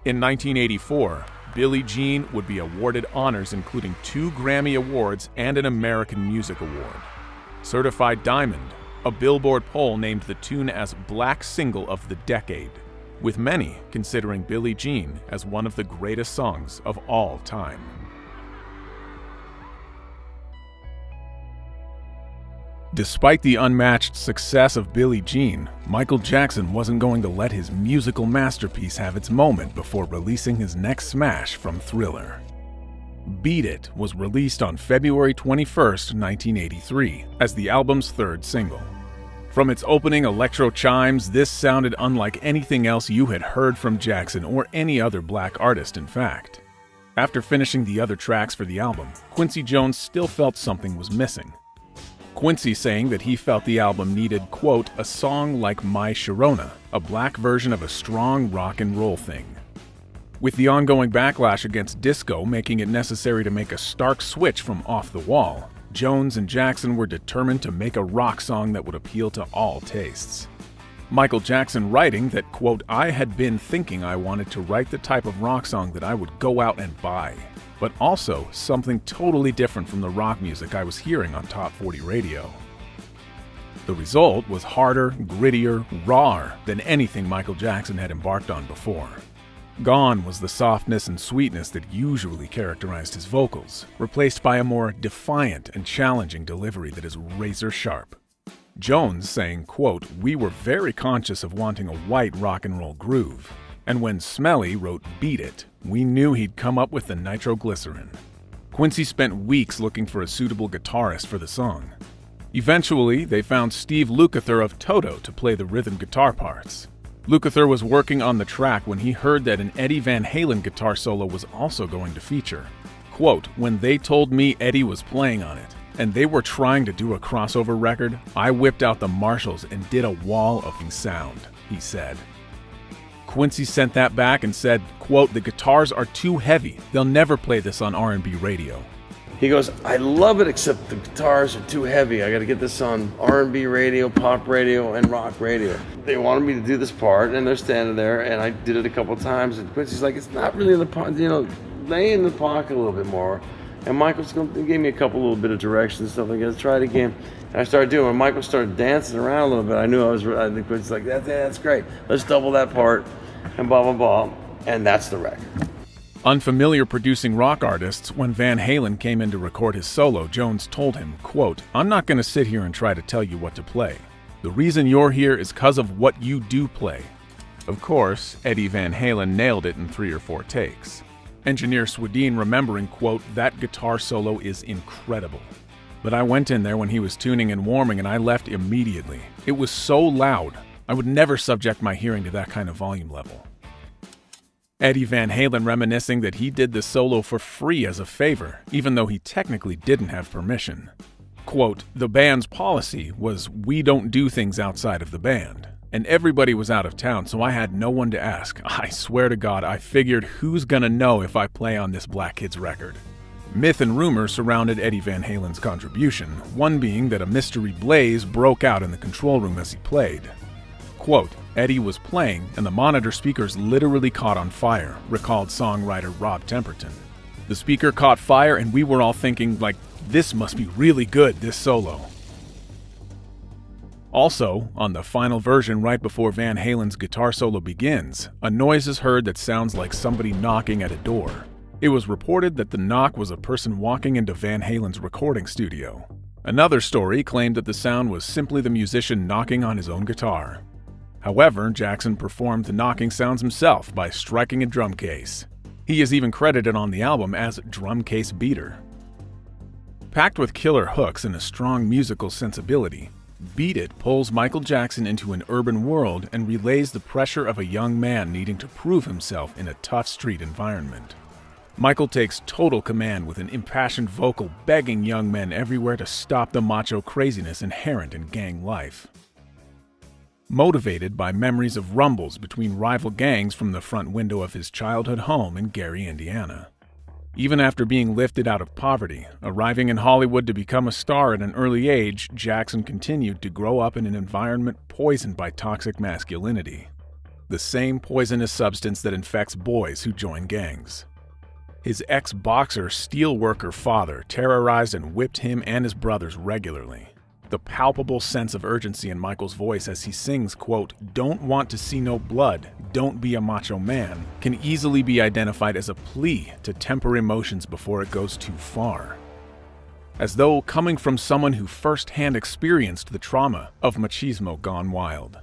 In 1984, Billie Jean would be awarded honors including 2 Grammy Awards and an American Music Award. Certified Diamond, a Billboard poll named the tune as Black Single of the Decade, with many considering Billie Jean as one of the greatest songs of all time. Despite the unmatched success of Billie Jean, Michael Jackson wasn't going to let his musical masterpiece have its moment before releasing his next smash from Thriller. Beat It was released on February 21st, 1983, as the album's third single. From its opening electro chimes, this sounded unlike anything else you had heard from Jackson or any other black artist, in fact. After finishing the other tracks for the album, Quincy Jones still felt something was missing. Quincy saying that he felt the album needed, quote, a song like My Sharona, a black version of a strong rock and roll thing. With the ongoing backlash against disco making it necessary to make a stark switch from Off the Wall, Jones and Jackson were determined to make a rock song that would appeal to all tastes. Michael Jackson writing that, quote, I had been thinking I wanted to write the type of rock song that I would go out and buy, but also something totally different from the rock music I was hearing on Top 40 radio. The result was harder, grittier, rawer than anything Michael Jackson had embarked on before. Gone was the softness and sweetness that usually characterized his vocals, replaced by a more defiant and challenging delivery that is razor sharp. Jones saying, quote, we were very conscious of wanting a white rock and roll groove, and when Smelly wrote Beat It, we knew he'd come up with the nitroglycerin. Quincy spent weeks looking for a suitable guitarist for the song. Eventually, they found Steve Lukather of Toto to play the rhythm guitar parts. Lukather was working on the track when he heard that an Eddie Van Halen guitar solo was also going to feature. Quote, when they told me Eddie was playing on it, and they were trying to do a crossover record, I whipped out the Marshalls and did a wall of sound, he said. Quincy sent that back and said, quote, the guitars are too heavy. They'll never play this on R&B radio. He goes, I love it, except the guitars are too heavy. I got to get this on R&B radio, pop radio, and rock radio. They wanted me to do this part, and they're standing there, and I did it a couple of times, and Quincy's like, it's not really in the pocket, lay in the pocket a little bit more. And Michael gave me a couple little bit of directions and stuff like that. Let's try it again. And I started doing it. When Michael started dancing around a little bit, I knew I think Quincy's like, that's great. Let's double that part, and blah, blah, blah. And that's the record. Unfamiliar producing rock artists, when Van Halen came in to record his solo, Jones told him, quote, I'm not going to sit here and try to tell you what to play. The reason you're here is because of what you do play. Of course, Eddie Van Halen nailed it in 3 or 4 takes. Engineer Swedeen remembering, quote, that guitar solo is incredible. But I went in there when he was tuning and warming and I left immediately. It was so loud. I would never subject my hearing to that kind of volume level. Eddie Van Halen reminiscing that he did the solo for free as a favor, even though he technically didn't have permission. Quote, the band's policy was we don't do things outside of the band. And everybody was out of town, so I had no one to ask. I swear to God, I figured who's gonna know if I play on this Black Kids record? Myth and rumor surrounded Eddie Van Halen's contribution, one being that a mystery blaze broke out in the control room as he played. Quote, Eddie was playing and the monitor speakers literally caught on fire, recalled songwriter Rob Temperton. The speaker caught fire and we were all thinking, like, this must be really good, this solo. Also, on the final version right before Van Halen's guitar solo begins, a noise is heard that sounds like somebody knocking at a door. It was reported that the knock was a person walking into Van Halen's recording studio. Another story claimed that the sound was simply the musician knocking on his own guitar. However, Jackson performed the knocking sounds himself by striking a drum case. He is even credited on the album as drum case beater. Packed with killer hooks and a strong musical sensibility, Beat It pulls Michael Jackson into an urban world and relays the pressure of a young man needing to prove himself in a tough street environment. Michael takes total command with an impassioned vocal begging young men everywhere to stop the macho craziness inherent in gang life. Motivated by memories of rumbles between rival gangs from the front window of his childhood home in Gary, Indiana. Even after being lifted out of poverty, arriving in Hollywood to become a star at an early age, Jackson continued to grow up in an environment poisoned by toxic masculinity. The same poisonous substance that infects boys who join gangs. His ex-boxer, steelworker father terrorized and whipped him and his brothers regularly. The palpable sense of urgency in Michael's voice as he sings, quote, "Don't want to see no blood, don't be a macho man," can easily be identified as a plea to temper emotions before it goes too far. As though coming from someone who firsthand experienced the trauma of machismo gone wild.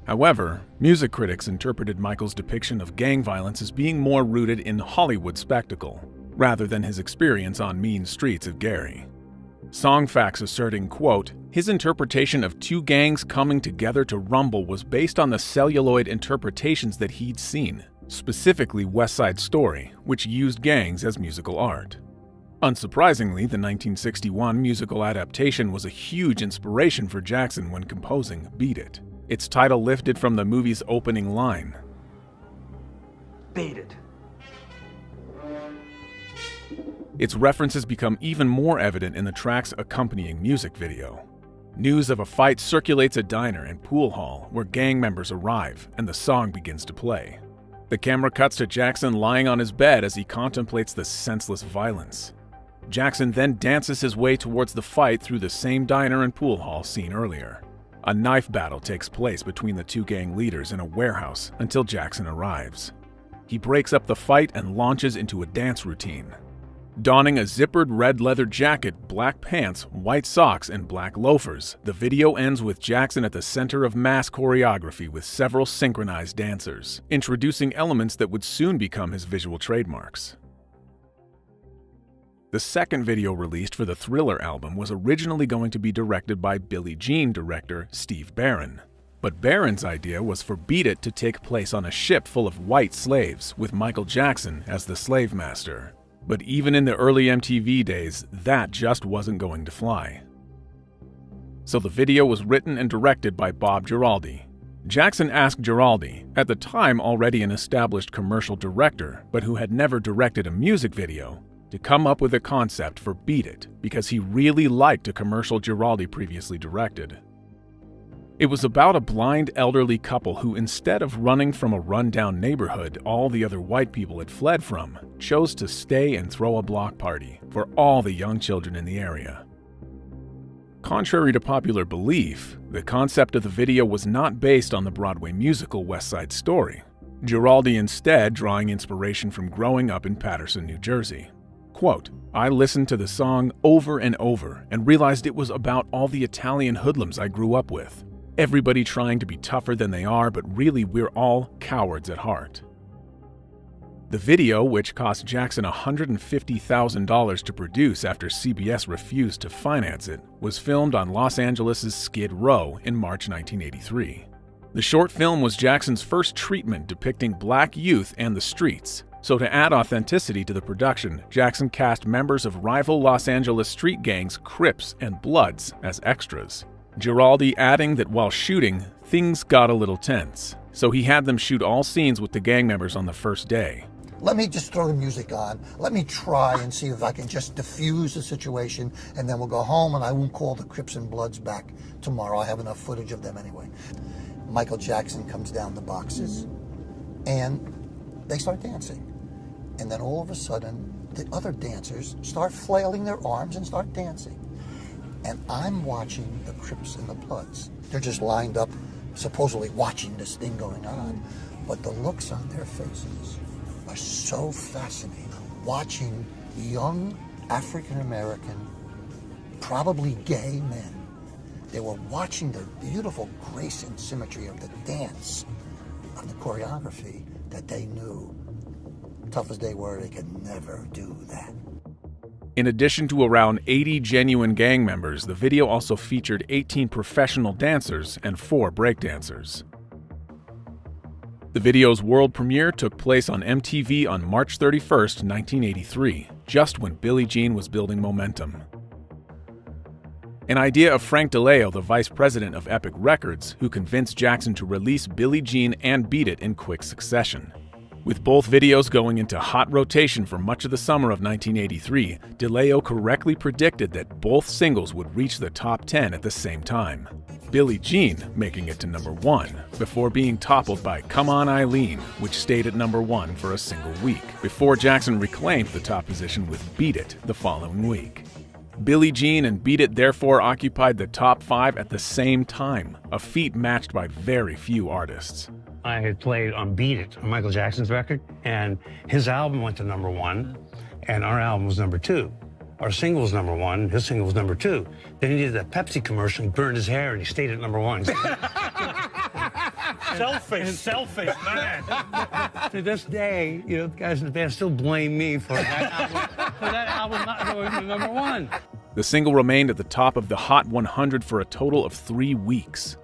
However, music critics interpreted Michael's depiction of gang violence as being more rooted in Hollywood spectacle, rather than his experience on mean streets of Gary. Songfacts asserting, quote, his interpretation of two gangs coming together to rumble was based on the celluloid interpretations that he'd seen, specifically West Side Story, which used gangs as musical art. Unsurprisingly, the 1961 musical adaptation was a huge inspiration for Jackson when composing Beat It. Its title lifted from the movie's opening line. Beat it. Its references become even more evident in the track's accompanying music video. News of a fight circulates a diner and pool hall where gang members arrive, and the song begins to play. The camera cuts to Jackson lying on his bed as he contemplates the senseless violence. Jackson then dances his way towards the fight through the same diner and pool hall seen earlier. A knife battle takes place between the two gang leaders in a warehouse until Jackson arrives. He breaks up the fight and launches into a dance routine. Donning a zippered red leather jacket, black pants, white socks, and black loafers, the video ends with Jackson at the center of mass choreography with several synchronized dancers, introducing elements that would soon become his visual trademarks. The second video released for the Thriller album was originally going to be directed by Billie Jean director Steve Barron. But Barron's idea was for Beat It to take place on a ship full of white slaves, with Michael Jackson as the slave master. But even in the early MTV days, that just wasn't going to fly. So the video was written and directed by Bob Giraldi. Jackson asked Giraldi, at the time already an established commercial director, but who had never directed a music video, to come up with a concept for Beat It because he really liked a commercial Giraldi previously directed. It was about a blind elderly couple who, instead of running from a rundown neighborhood all the other white people had fled from, chose to stay and throw a block party for all the young children in the area. Contrary to popular belief, the concept of the video was not based on the Broadway musical West Side Story, Giraldi instead drawing inspiration from growing up in Paterson, New Jersey. Quote, I listened to the song over and over and realized it was about all the Italian hoodlums I grew up with. Everybody trying to be tougher than they are, but really we're all cowards at heart. The video, which cost Jackson $150,000 to produce after CBS refused to finance it, was filmed on Los Angeles' Skid Row in March 1983. The short film was Jackson's first treatment depicting black youth and the streets. So to add authenticity to the production, Jackson cast members of rival Los Angeles street gangs Crips and Bloods as extras. Giraldi adding that while shooting, things got a little tense, so he had them shoot all scenes with the gang members on the first day. Let me just throw the music on. Let me try and see if I can just diffuse the situation, and then we'll go home and I won't call the Crips and Bloods back tomorrow. I have enough footage of them anyway. Michael Jackson comes down the boxes, and they start dancing. And then all of a sudden, the other dancers start flailing their arms and start dancing. And I'm watching the Crips and the Bloods. They're just lined up, supposedly watching this thing going on. But the looks on their faces are so fascinating. Watching young African-American, probably gay men. They were watching the beautiful grace and symmetry of the dance, of the choreography that they knew. Tough as they were, they could never do that. In addition to around 80 genuine gang members, the video also featured 18 professional dancers and 4 breakdancers. The video's world premiere took place on MTV on March 31st, 1983, just when Billie Jean was building momentum. An idea of Frank DeLeo, the vice president of Epic Records, who convinced Jackson to release Billie Jean and Beat It in quick succession. With both videos going into hot rotation for much of the summer of 1983, DeLeo correctly predicted that both singles would reach the top 10 at the same time. Billie Jean making it to number 1, before being toppled by Come On Eileen, which stayed at number 1 for a single week, before Jackson reclaimed the top position with Beat It the following week. Billie Jean and Beat It therefore occupied the top 5 at the same time, a feat matched by very few artists. I had played on Beat It, on Michael Jackson's record, and his album went to number 1, and our album was number 2. Our single was number 1, his single was number 2. Then he did that Pepsi commercial, he burned his hair, and he stayed at number 1. Selfish, man. To this day, the guys in the band still blame me for that album not going to number one. The single remained at the top of the Hot 100 for a total of 3 weeks.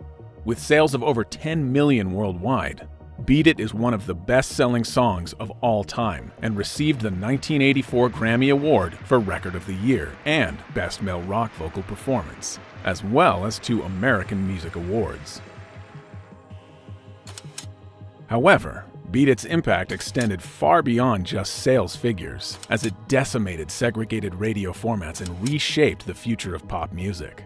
With sales of over 10 million worldwide, Beat It is one of the best-selling songs of all time and received the 1984 Grammy Award for Record of the Year and Best Male Rock Vocal Performance, as well as 2 American Music Awards. However, Beat It's impact extended far beyond just sales figures, as it decimated segregated radio formats and reshaped the future of pop music.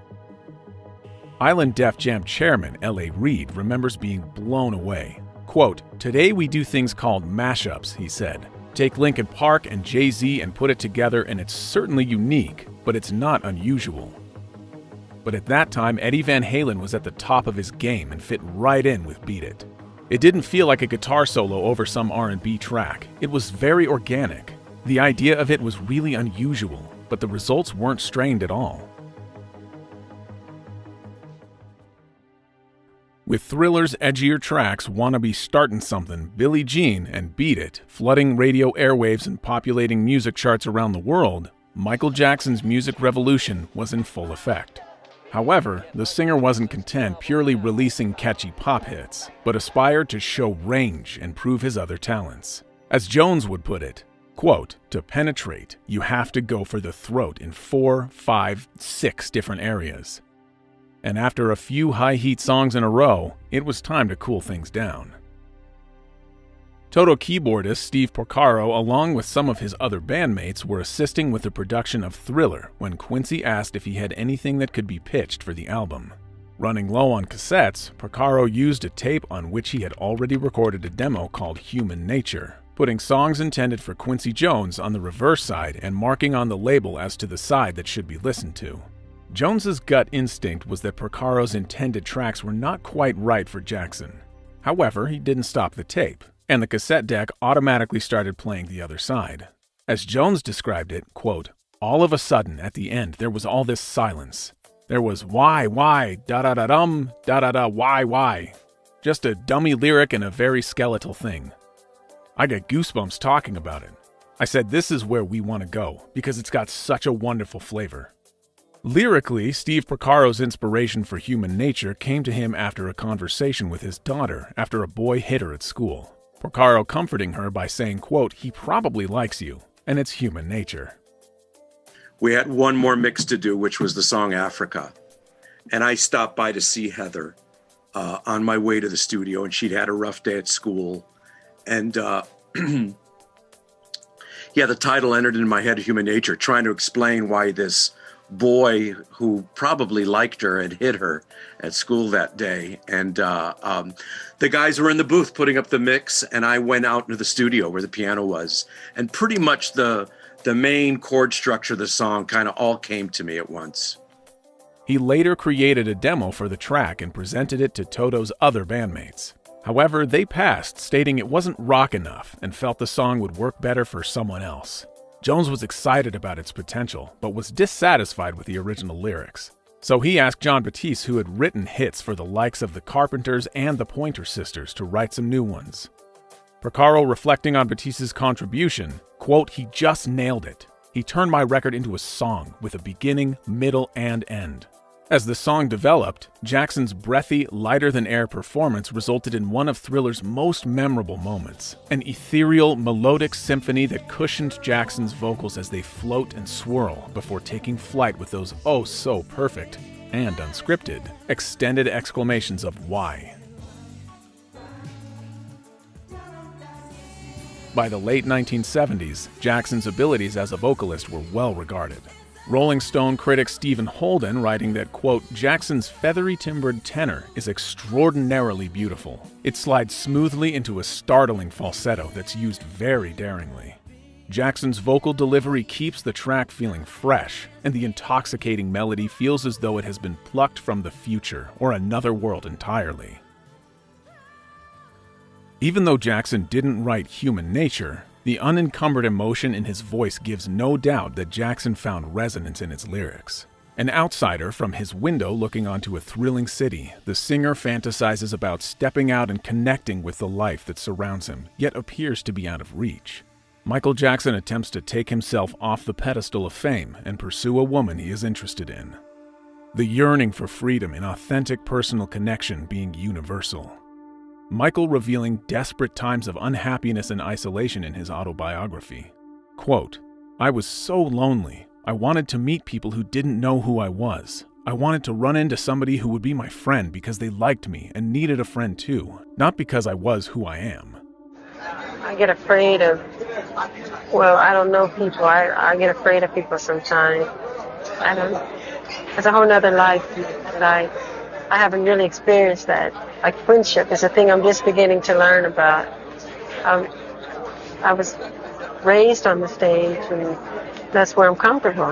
Island Def Jam chairman L.A. Reid remembers being blown away. Quote, "Today we do things called mashups," he said. "Take Linkin Park and Jay-Z and put it together and it's certainly unique, but it's not unusual." But at that time, Eddie Van Halen was at the top of his game and fit right in with Beat It. It didn't feel like a guitar solo over some R&B track. It was very organic. The idea of it was really unusual, but the results weren't strained at all. With Thriller's edgier tracks Wanna Be Startin' Something, Billie Jean, and Beat It flooding radio airwaves and populating music charts around the world, Michael Jackson's music revolution was in full effect. However, the singer wasn't content purely releasing catchy pop hits, but aspired to show range and prove his other talents. As Jones would put it, quote, "To penetrate, you have to go for the throat in 4, 5, 6 different areas." And after a few high-heat songs in a row, it was time to cool things down. Toto keyboardist Steve Porcaro, along with some of his other bandmates, were assisting with the production of Thriller when Quincy asked if he had anything that could be pitched for the album. Running low on cassettes, Porcaro used a tape on which he had already recorded a demo called Human Nature, putting songs intended for Quincy Jones on the reverse side and marking on the label as to the side that should be listened to. Jones's gut instinct was that Porcaro's intended tracks were not quite right for Jackson. However, he didn't stop the tape, and the cassette deck automatically started playing the other side. As Jones described it, quote, "All of a sudden, at the end, there was all this silence. There was why, da-da-da-dum, da-da-da, why. Just a dummy lyric and a very skeletal thing. I got goosebumps talking about it. I said this is where we want to go, because it's got such a wonderful flavor." Lyrically, Steve Porcaro's inspiration for Human Nature came to him after a conversation with his daughter after a boy hit her at school. Porcaro comforting her by saying, quote, "He probably likes you, and it's human nature." We had one more mix to do, which was the song Africa. And I stopped by to see Heather on my way to the studio, and she'd had a rough day at school. And yeah, the title entered into my head, Human Nature, trying to explain why this boy who probably liked her had hit her at school that day. And the guys were in the booth putting up the mix, and I went out into the studio where the piano was. And pretty much the main chord structure of the song kind of all came to me at once. He later created a demo for the track and presented it to Toto's other bandmates. However, they passed, stating it wasn't rock enough and felt the song would work better for someone else. Jones was excited about its potential, but was dissatisfied with the original lyrics. So he asked John Batiste, who had written hits for the likes of the Carpenters and the Pointer Sisters, to write some new ones. Porcaro, reflecting on Batiste's contribution, quote, "He just nailed it. He turned my record into a song with a beginning, middle, and end." As the song developed, Jackson's breathy, lighter-than-air performance resulted in one of Thriller's most memorable moments, an ethereal, melodic symphony that cushioned Jackson's vocals as they float and swirl before taking flight with those oh-so-perfect, and unscripted, extended exclamations of why. By the late 1970s, Jackson's abilities as a vocalist were well regarded. Rolling Stone critic Stephen Holden writing that, quote, "Jackson's feathery-timbered tenor is extraordinarily beautiful. It slides smoothly into a startling falsetto that's used very daringly. Jackson's vocal delivery keeps the track feeling fresh, and the intoxicating melody feels as though it has been plucked from the future or another world entirely." Even though Jackson didn't write Human Nature, the unencumbered emotion in his voice gives no doubt that Jackson found resonance in its lyrics. An outsider from his window looking onto a thrilling city, the singer fantasizes about stepping out and connecting with the life that surrounds him, yet appears to be out of reach. Michael Jackson attempts to take himself off the pedestal of fame and pursue a woman he is interested in. The yearning for freedom and authentic personal connection being universal. Michael revealing desperate times of unhappiness and isolation in his autobiography. Quote, "I was so lonely. I wanted to meet people who didn't know who I was. I wanted to run into somebody who would be my friend because they liked me and needed a friend too, not because I was who I am." I get afraid of, well, I don't know people. I get afraid of people sometimes. It's a whole nother life that I haven't really experienced that. Like friendship is a thing I'm just beginning to learn about. I was raised on the stage and that's where I'm comfortable.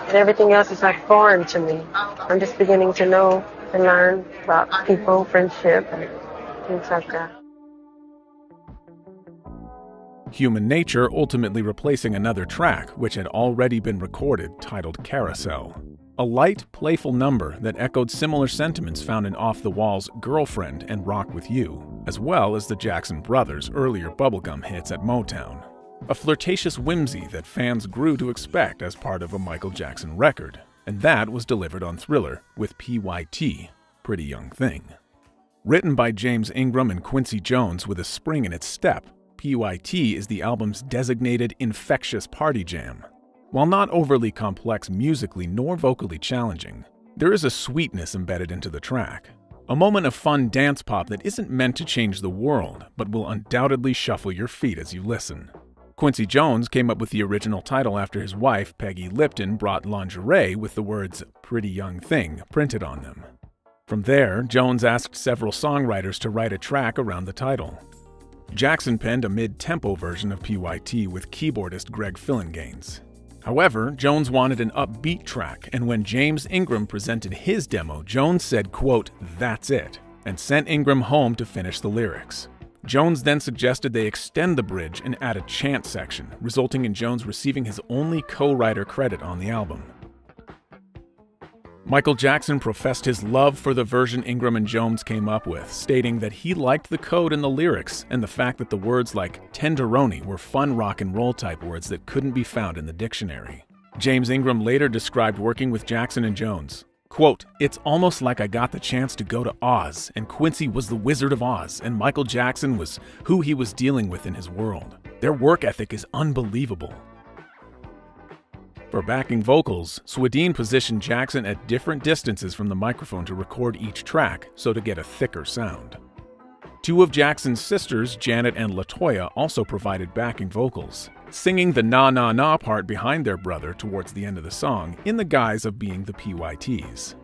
And everything else is like foreign to me. I'm just beginning to know and learn about people, friendship, and things like that. Human Nature ultimately replacing another track which had already been recorded, titled Carousel. A light, playful number that echoed similar sentiments found in Off the Wall's Girlfriend and Rock With You, as well as the Jackson Brothers' earlier bubblegum hits at Motown. A flirtatious whimsy that fans grew to expect as part of a Michael Jackson record, and that was delivered on Thriller with PYT, Pretty Young Thing. Written by James Ingram and Quincy Jones with a spring in its step, PYT is the album's designated infectious party jam. While not overly complex musically nor vocally challenging, there is a sweetness embedded into the track. A moment of fun dance pop that isn't meant to change the world, but will undoubtedly shuffle your feet as you listen. Quincy Jones came up with the original title after his wife, Peggy Lipton, brought lingerie with the words "Pretty Young Thing" printed on them. From there, Jones asked several songwriters to write a track around the title. Jackson penned a mid-tempo version of PYT with keyboardist Greg Phillinganes. However, Jones wanted an upbeat track, and when James Ingram presented his demo, Jones said, quote, "That's it," and sent Ingram home to finish the lyrics. Jones then suggested they extend the bridge and add a chant section, resulting in Jones receiving his only co-writer credit on the album. Michael Jackson professed his love for the version Ingram and Jones came up with, stating that he liked the code in the lyrics and the fact that the words like tenderoni were fun rock and roll type words that couldn't be found in the dictionary. James Ingram later described working with Jackson and Jones. Quote, "It's almost like I got the chance to go to Oz, and Quincy was the Wizard of Oz, and Michael Jackson was who he was dealing with in his world. Their work ethic is unbelievable." For backing vocals, Swedien positioned Jackson at different distances from the microphone to record each track, so to get a thicker sound. Two of Jackson's sisters, Janet and LaToya, also provided backing vocals, singing the na na na part behind their brother towards the end of the song in the guise of being the PYTs.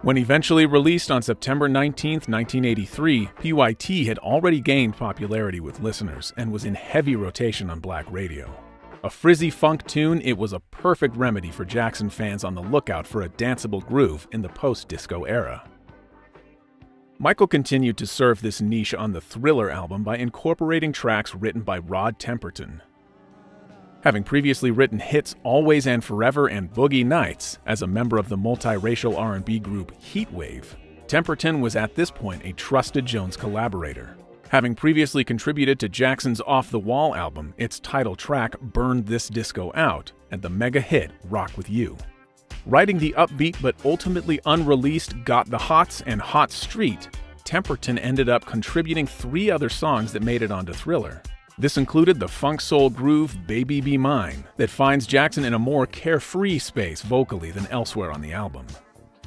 When eventually released on September 19, 1983, PYT had already gained popularity with listeners and was in heavy rotation on black radio. A frizzy funk tune, it was a perfect remedy for Jackson fans on the lookout for a danceable groove in the post-disco era. Michael continued to serve this niche on the Thriller album by incorporating tracks written by Rod Temperton. Having previously written hits Always and Forever and Boogie Nights as a member of the multiracial R&B group Heatwave, Temperton was at this point a trusted Jones collaborator. Having previously contributed to Jackson's Off the Wall album, its title track Burned This Disco Out, and the mega hit Rock With You. Writing the upbeat but ultimately unreleased Got the Hots and Hot Street, Temperton ended up contributing 3 other songs that made it onto Thriller. This included the funk soul groove Baby Be Mine that finds Jackson in a more carefree space vocally than elsewhere on the album.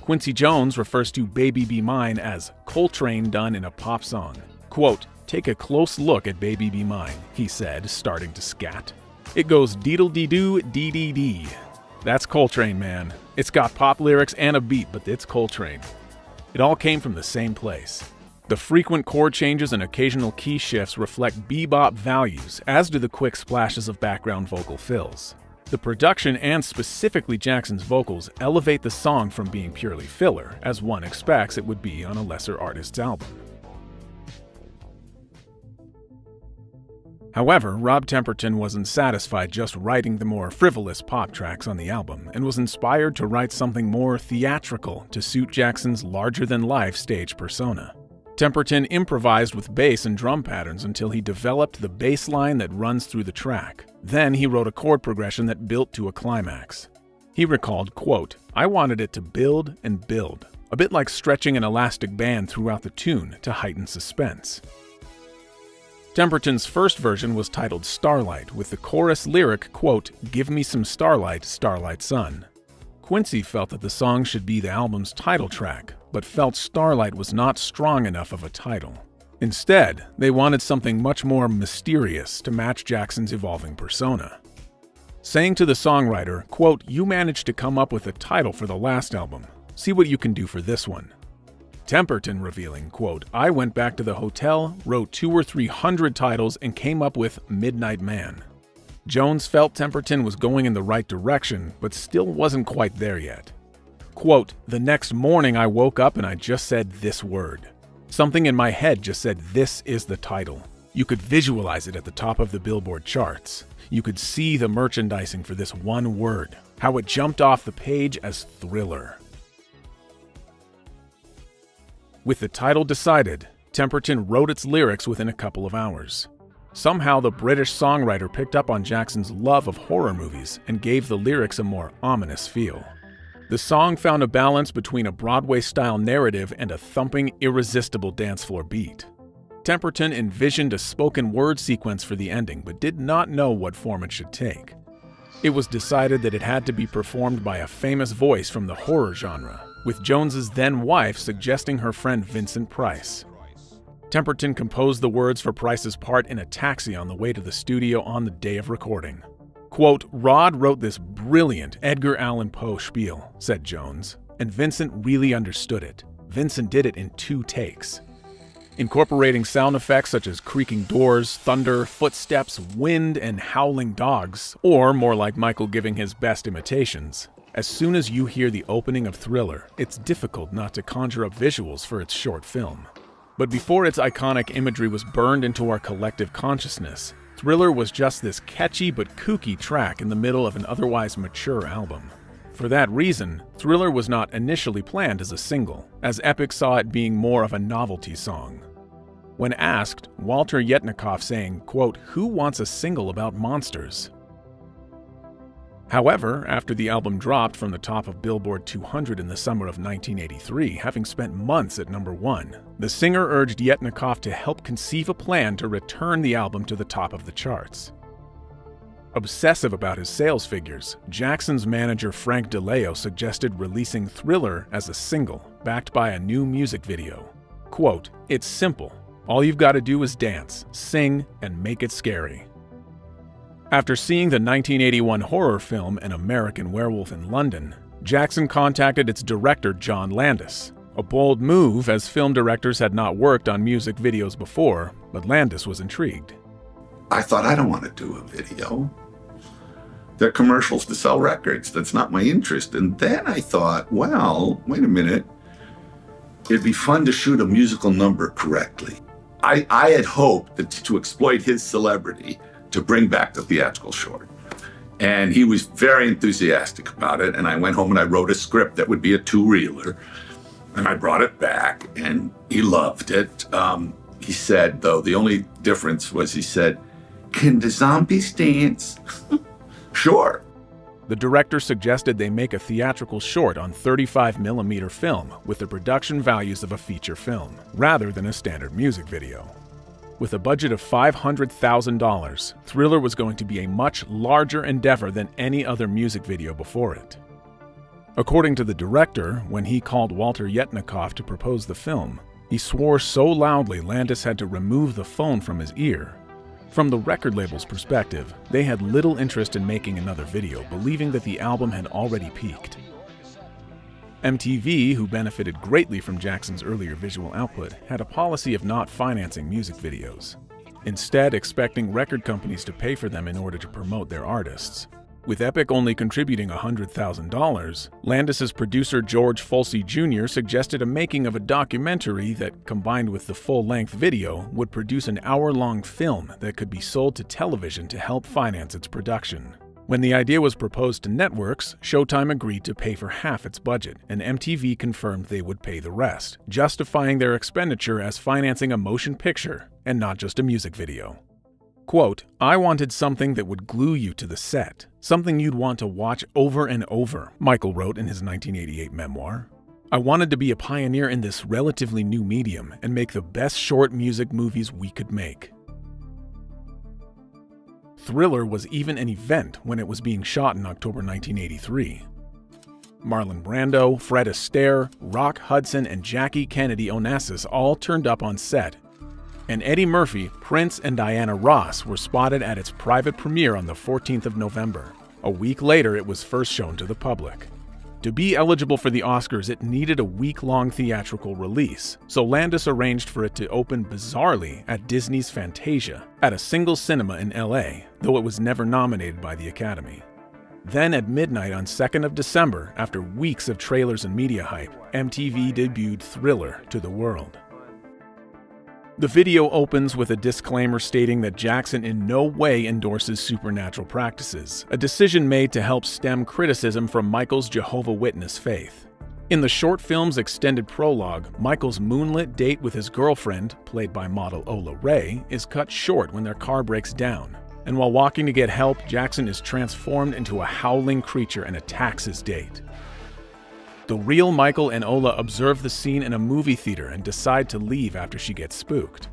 Quincy Jones refers to Baby Be Mine as Coltrane done in a pop song. Quote, "Take a close look at Baby Be Mine," he said, starting to scat. "It goes deedle-dee-doo, dee-dee-dee. That's Coltrane, man. It's got pop lyrics and a beat, but it's Coltrane." It all came from the same place. The frequent chord changes and occasional key shifts reflect bebop values, as do the quick splashes of background vocal fills. The production and specifically Jackson's vocals elevate the song from being purely filler, as one expects it would be on a lesser artist's album. However, Rob Temperton wasn't satisfied just writing the more frivolous pop tracks on the album and was inspired to write something more theatrical to suit Jackson's larger-than-life stage persona. Temperton improvised with bass and drum patterns until he developed the bass line that runs through the track. Then he wrote a chord progression that built to a climax. He recalled, quote, "I wanted it to build and build, a bit like stretching an elastic band throughout the tune to heighten suspense." Temperton's first version was titled Starlight, with the chorus lyric, quote, "Give me some starlight, starlight sun." Quincy felt that the song should be the album's title track, but felt Starlight was not strong enough of a title. Instead, they wanted something much more mysterious to match Jackson's evolving persona. Saying to the songwriter, quote, "You managed to come up with a title for the last album. See what you can do for this one." Temperton revealing, quote, "I went back to the hotel, wrote 200 or 300 titles, and came up with Midnight Man." Jones felt Temperton was going in the right direction, but still wasn't quite there yet. Quote, "The next morning I woke up and I just said this word. Something in my head just said this is the title. You could visualize it at the top of the Billboard charts. You could see the merchandising for this one word, how it jumped off the page as Thriller." With the title decided, Temperton wrote its lyrics within a couple of hours. Somehow the British songwriter picked up on Jackson's love of horror movies and gave the lyrics a more ominous feel. The song found a balance between a Broadway-style narrative and a thumping, irresistible dance floor beat. Temperton envisioned a spoken word sequence for the ending, but did not know what form it should take. It was decided that it had to be performed by a famous voice from the horror genre, with Jones's then-wife suggesting her friend Vincent Price. Temperton composed the words for Price's part in a taxi on the way to the studio on the day of recording. Quote, "Rod wrote this brilliant Edgar Allan Poe spiel," said Jones, "and Vincent really understood it. Vincent did it in 2 takes. Incorporating sound effects such as creaking doors, thunder, footsteps, wind, and howling dogs, or more like Michael giving his best imitations. As soon as you hear the opening of Thriller, it's difficult not to conjure up visuals for its short film. But before its iconic imagery was burned into our collective consciousness, Thriller was just this catchy but kooky track in the middle of an otherwise mature album. For that reason, Thriller was not initially planned as a single, as Epic saw it being more of a novelty song. When asked, Walter Yetnikoff saying, quote, "Who wants a single about monsters?" However, after the album dropped from the top of Billboard 200 in the summer of 1983, having spent months at number 1, the singer urged Yetnikoff to help conceive a plan to return the album to the top of the charts. Obsessive about his sales figures, Jackson's manager Frank DeLeo suggested releasing Thriller as a single, backed by a new music video. Quote, "It's simple. All you've got to do is dance, sing, and make it scary." After seeing the 1981 horror film An American Werewolf in London, Jackson contacted its director John Landis. A bold move, as film directors had not worked on music videos before, but Landis was intrigued. I thought, I don't want to do a video. They're commercials to sell records. That's not my interest. And then I thought, well, wait a minute. It'd be fun to shoot a musical number correctly. I had hoped that to exploit his celebrity to bring back the theatrical short. And he was very enthusiastic about it. And I went home and I wrote a script that would be a 2-reeler. And I brought it back and he loved it. He said, though, the only difference was he said, "Can the zombies dance?" Sure. The director suggested they make a theatrical short on 35mm film with the production values of a feature film, rather than a standard music video. With a budget of $500,000, Thriller was going to be a much larger endeavor than any other music video before it. According to the director, when he called Walter Yetnikoff to propose the film, he swore so loudly Landis had to remove the phone from his ear. From the record label's perspective, they had little interest in making another video, believing that the album had already peaked. MTV, who benefited greatly from Jackson's earlier visual output, had a policy of not financing music videos, instead expecting record companies to pay for them in order to promote their artists. With Epic only contributing $100,000, Landis's producer George Folsey Jr. suggested a making of a documentary that, combined with the full-length video, would produce an hour-long film that could be sold to television to help finance its production. When the idea was proposed to networks, Showtime agreed to pay for half its budget, and MTV confirmed they would pay the rest, justifying their expenditure as financing a motion picture and not just a music video. Quote, "I wanted something that would glue you to the set, something you'd want to watch over and over," Michael wrote in his 1988 memoir. "I wanted to be a pioneer in this relatively new medium and make the best short music movies we could make." Thriller was even an event when it was being shot in October 1983. Marlon Brando, Fred Astaire, Rock Hudson, and Jackie Kennedy Onassis all turned up on set, and Eddie Murphy, Prince, and Diana Ross were spotted at its private premiere on the 14th of November. A week later, it was first shown to the public. To be eligible for the Oscars, it needed a week-long theatrical release, so Landis arranged for it to open bizarrely at Disney's Fantasia, at a single cinema in LA, though it was never nominated by the Academy. Then at midnight on 2nd of December, after weeks of trailers and media hype, MTV debuted Thriller to the world. The video opens with a disclaimer stating that Jackson in no way endorses supernatural practices, a decision made to help stem criticism from Michael's Jehovah's Witness faith. In the short film's extended prologue, Michael's moonlit date with his girlfriend, played by model Ola Ray, is cut short when their car breaks down. And while walking to get help, Jackson is transformed into a howling creature and attacks his date. The real Michael and Ola observe the scene in a movie theater and decide to leave after she gets spooked.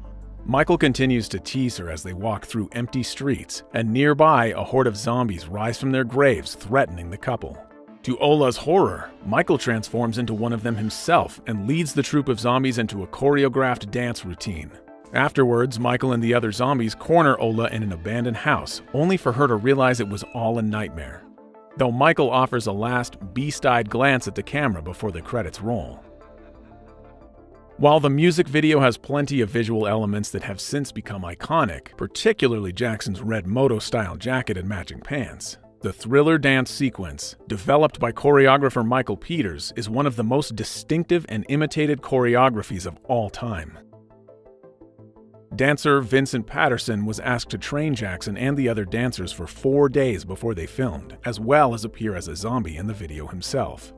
Michael continues to tease her as they walk through empty streets, and nearby, a horde of zombies rise from their graves, threatening the couple. To Ola's horror, Michael transforms into one of them himself and leads the troop of zombies into a choreographed dance routine. Afterwards, Michael and the other zombies corner Ola in an abandoned house, only for her to realize it was all a nightmare, though Michael offers a last beast-eyed glance at the camera before the credits roll. While the music video has plenty of visual elements that have since become iconic, particularly Jackson's red moto-style jacket and matching pants, the Thriller dance sequence, developed by choreographer Michael Peters, is one of the most distinctive and imitated choreographies of all time. Dancer Vincent Patterson was asked to train Jackson and the other dancers for 4 days before they filmed, as well as appear as a zombie in the video himself.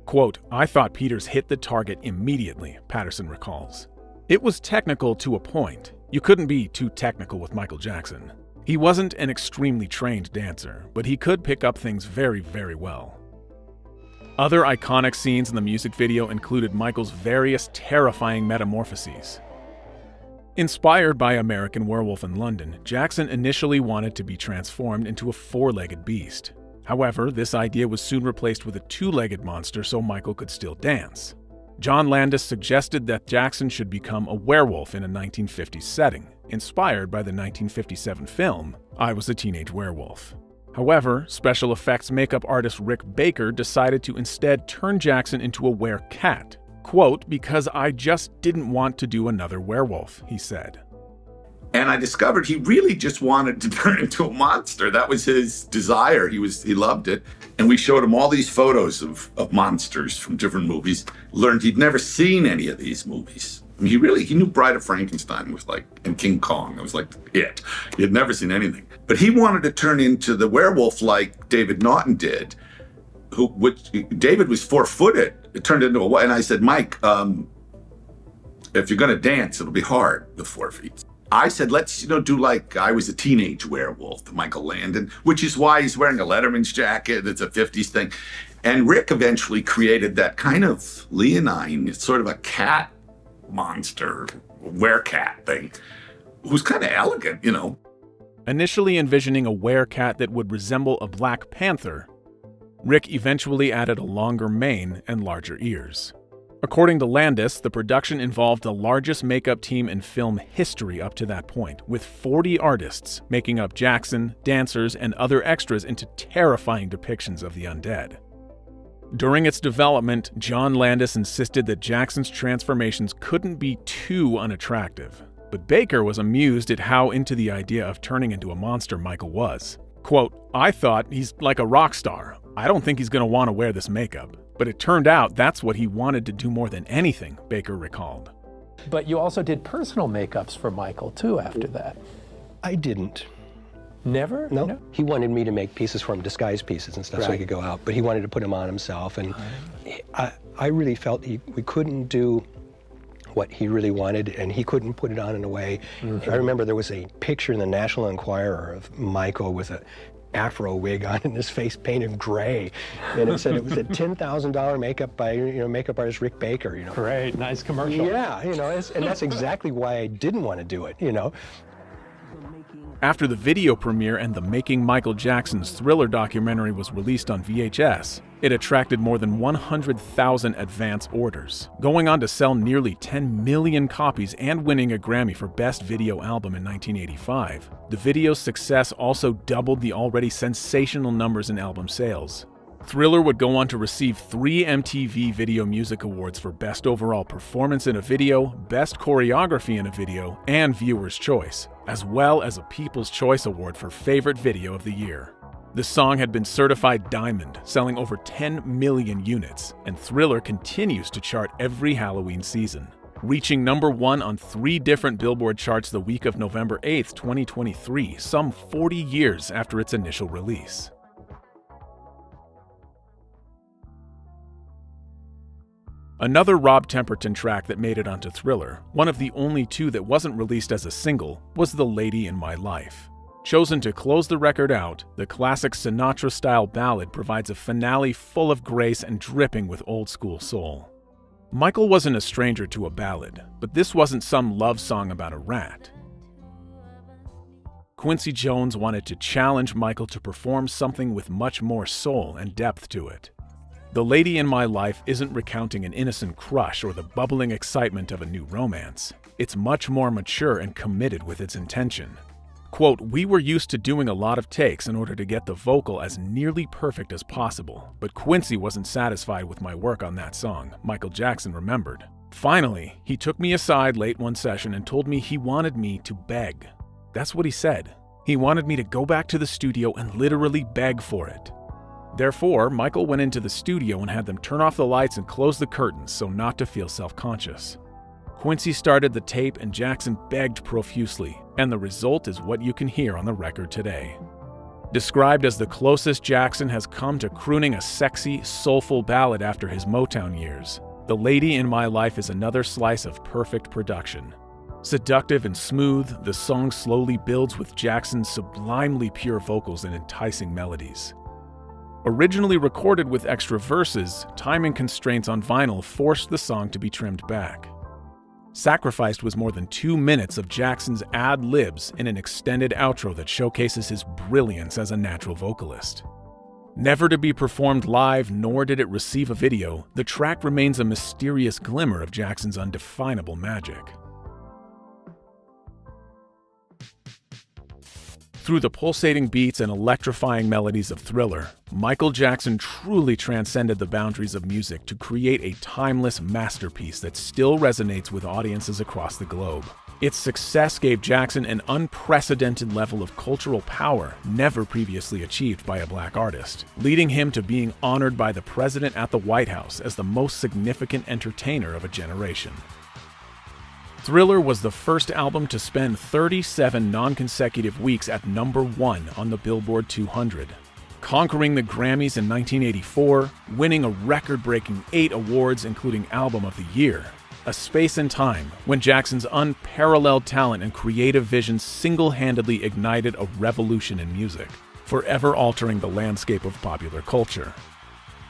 Quote, "I thought Peters hit the target immediately," Patterson recalls. "It was technical to a point. You couldn't be too technical with Michael Jackson. He wasn't an extremely trained dancer, but he could pick up things very, very well." Other iconic scenes in the music video included Michael's various terrifying metamorphoses. Inspired by American Werewolf in London, Jackson initially wanted to be transformed into a 4-legged beast. However, this idea was soon replaced with a 2-legged monster so Michael could still dance. John Landis suggested that Jackson should become a werewolf in a 1950s setting, inspired by the 1957 film I Was a Teenage Werewolf. However, special effects makeup artist Rick Baker decided to instead turn Jackson into a werecat. Quote, "Because I just didn't want to do another werewolf," he said. And I discovered he really just wanted to turn into a monster. That was his desire. He loved it. And we showed him all these photos of monsters from different movies. Learned he'd never seen any of these movies. I mean, he knew Bride of Frankenstein was like, and King Kong. It was like it. He had never seen anything. But he wanted to turn into the werewolf like David Naughton did, David was 4-footed. It turned into a, and I said, "Mike, if you're gonna dance, it'll be hard with 4 feet." I said, let's do like I Was a Teenage Werewolf, the Michael Landon, which is why he's wearing a Letterman's jacket. It's a 50s thing. And Rick eventually created that kind of leonine, sort of a cat monster, werecat thing, who's kind of elegant, Initially envisioning a werecat that would resemble a Black Panther, Rick eventually added a longer mane and larger ears. According to Landis, the production involved the largest makeup team in film history up to that point, with 40 artists making up Jackson, dancers, and other extras into terrifying depictions of the undead. During its development, John Landis insisted that Jackson's transformations couldn't be too unattractive, but Baker was amused at how into the idea of turning into a monster Michael was. Quote, "I thought he's like a rock star. I don't think he's going to want to wear this makeup. But it turned out that's what he wanted to do more than anything," Baker recalled. But you also did personal makeups for Michael, too, after that. I didn't. Never? No. He wanted me to make pieces for him, disguise pieces and stuff, so he could go out. But he wanted to put them on himself. And I really felt we couldn't do what he really wanted, and he couldn't put it on in a way. I remember there was a picture in the National Enquirer of Michael with a afro wig on and his face painted gray, and it said it was a $10,000 makeup by makeup artist Rick Baker. Great, nice commercial. Yeah, and that's exactly why I didn't want to do it. After the video premiere and the Making Michael Jackson's Thriller documentary was released on VHS, it attracted more than 100,000 advance orders, going on to sell nearly 10 million copies and winning a Grammy for Best Video Album in 1985. The video's success also doubled the already sensational numbers in album sales. Thriller would go on to receive 3 MTV Video Music Awards for Best Overall Performance in a Video, Best Choreography in a Video, and Viewer's Choice, as well as a People's Choice Award for Favorite Video of the Year. The song had been certified diamond, selling over 10 million units, and Thriller continues to chart every Halloween season, reaching #1 on 3 different Billboard charts the week of November 8, 2023, some 40 years after its initial release. Another Rob Temperton track that made it onto Thriller, one of the only 2 that wasn't released as a single, was The Lady in My Life. Chosen to close the record out, the classic Sinatra-style ballad provides a finale full of grace and dripping with old-school soul. Michael wasn't a stranger to a ballad, but this wasn't some love song about a rat. Quincy Jones wanted to challenge Michael to perform something with much more soul and depth to it. The Lady in My Life isn't recounting an innocent crush or the bubbling excitement of a new romance. It's much more mature and committed with its intention. Quote, "We were used to doing a lot of takes in order to get the vocal as nearly perfect as possible, but Quincy wasn't satisfied with my work on that song," Michael Jackson remembered. "Finally, he took me aside late one session and told me he wanted me to beg. That's what he said. He wanted me to go back to the studio and literally beg for it. Therefore, Michael went into the studio and had them turn off the lights and close the curtains so not to feel self-conscious. Quincy started the tape and Jackson begged profusely, and the result is what you can hear on the record today. Described as the closest Jackson has come to crooning a sexy, soulful ballad after his Motown years, The Lady in My Life is another slice of perfect production. Seductive and smooth, the song slowly builds with Jackson's sublimely pure vocals and enticing melodies. Originally recorded with extra verses, timing constraints on vinyl forced the song to be trimmed back. Sacrificed was more than 2 minutes of Jackson's ad-libs in an extended outro that showcases his brilliance as a natural vocalist. Never to be performed live, nor did it receive a video, the track remains a mysterious glimmer of Jackson's undefinable magic. Through the pulsating beats and electrifying melodies of Thriller, Michael Jackson truly transcended the boundaries of music to create a timeless masterpiece that still resonates with audiences across the globe. Its success gave Jackson an unprecedented level of cultural power never previously achieved by a black artist, leading him to being honored by the president at the White House as the most significant entertainer of a generation. Thriller was the first album to spend 37 non-consecutive weeks at #1 on the Billboard 200, conquering the Grammys in 1984, winning a record-breaking 8 awards including Album of the Year, a space and time when Jackson's unparalleled talent and creative vision single-handedly ignited a revolution in music, forever altering the landscape of popular culture.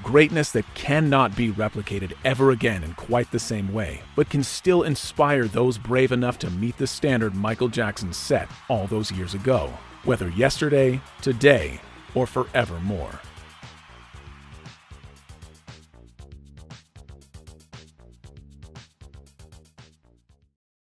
Greatness that cannot be replicated ever again in quite the same way, but can still inspire those brave enough to meet the standard Michael Jackson set all those years ago, whether yesterday, today, or forevermore.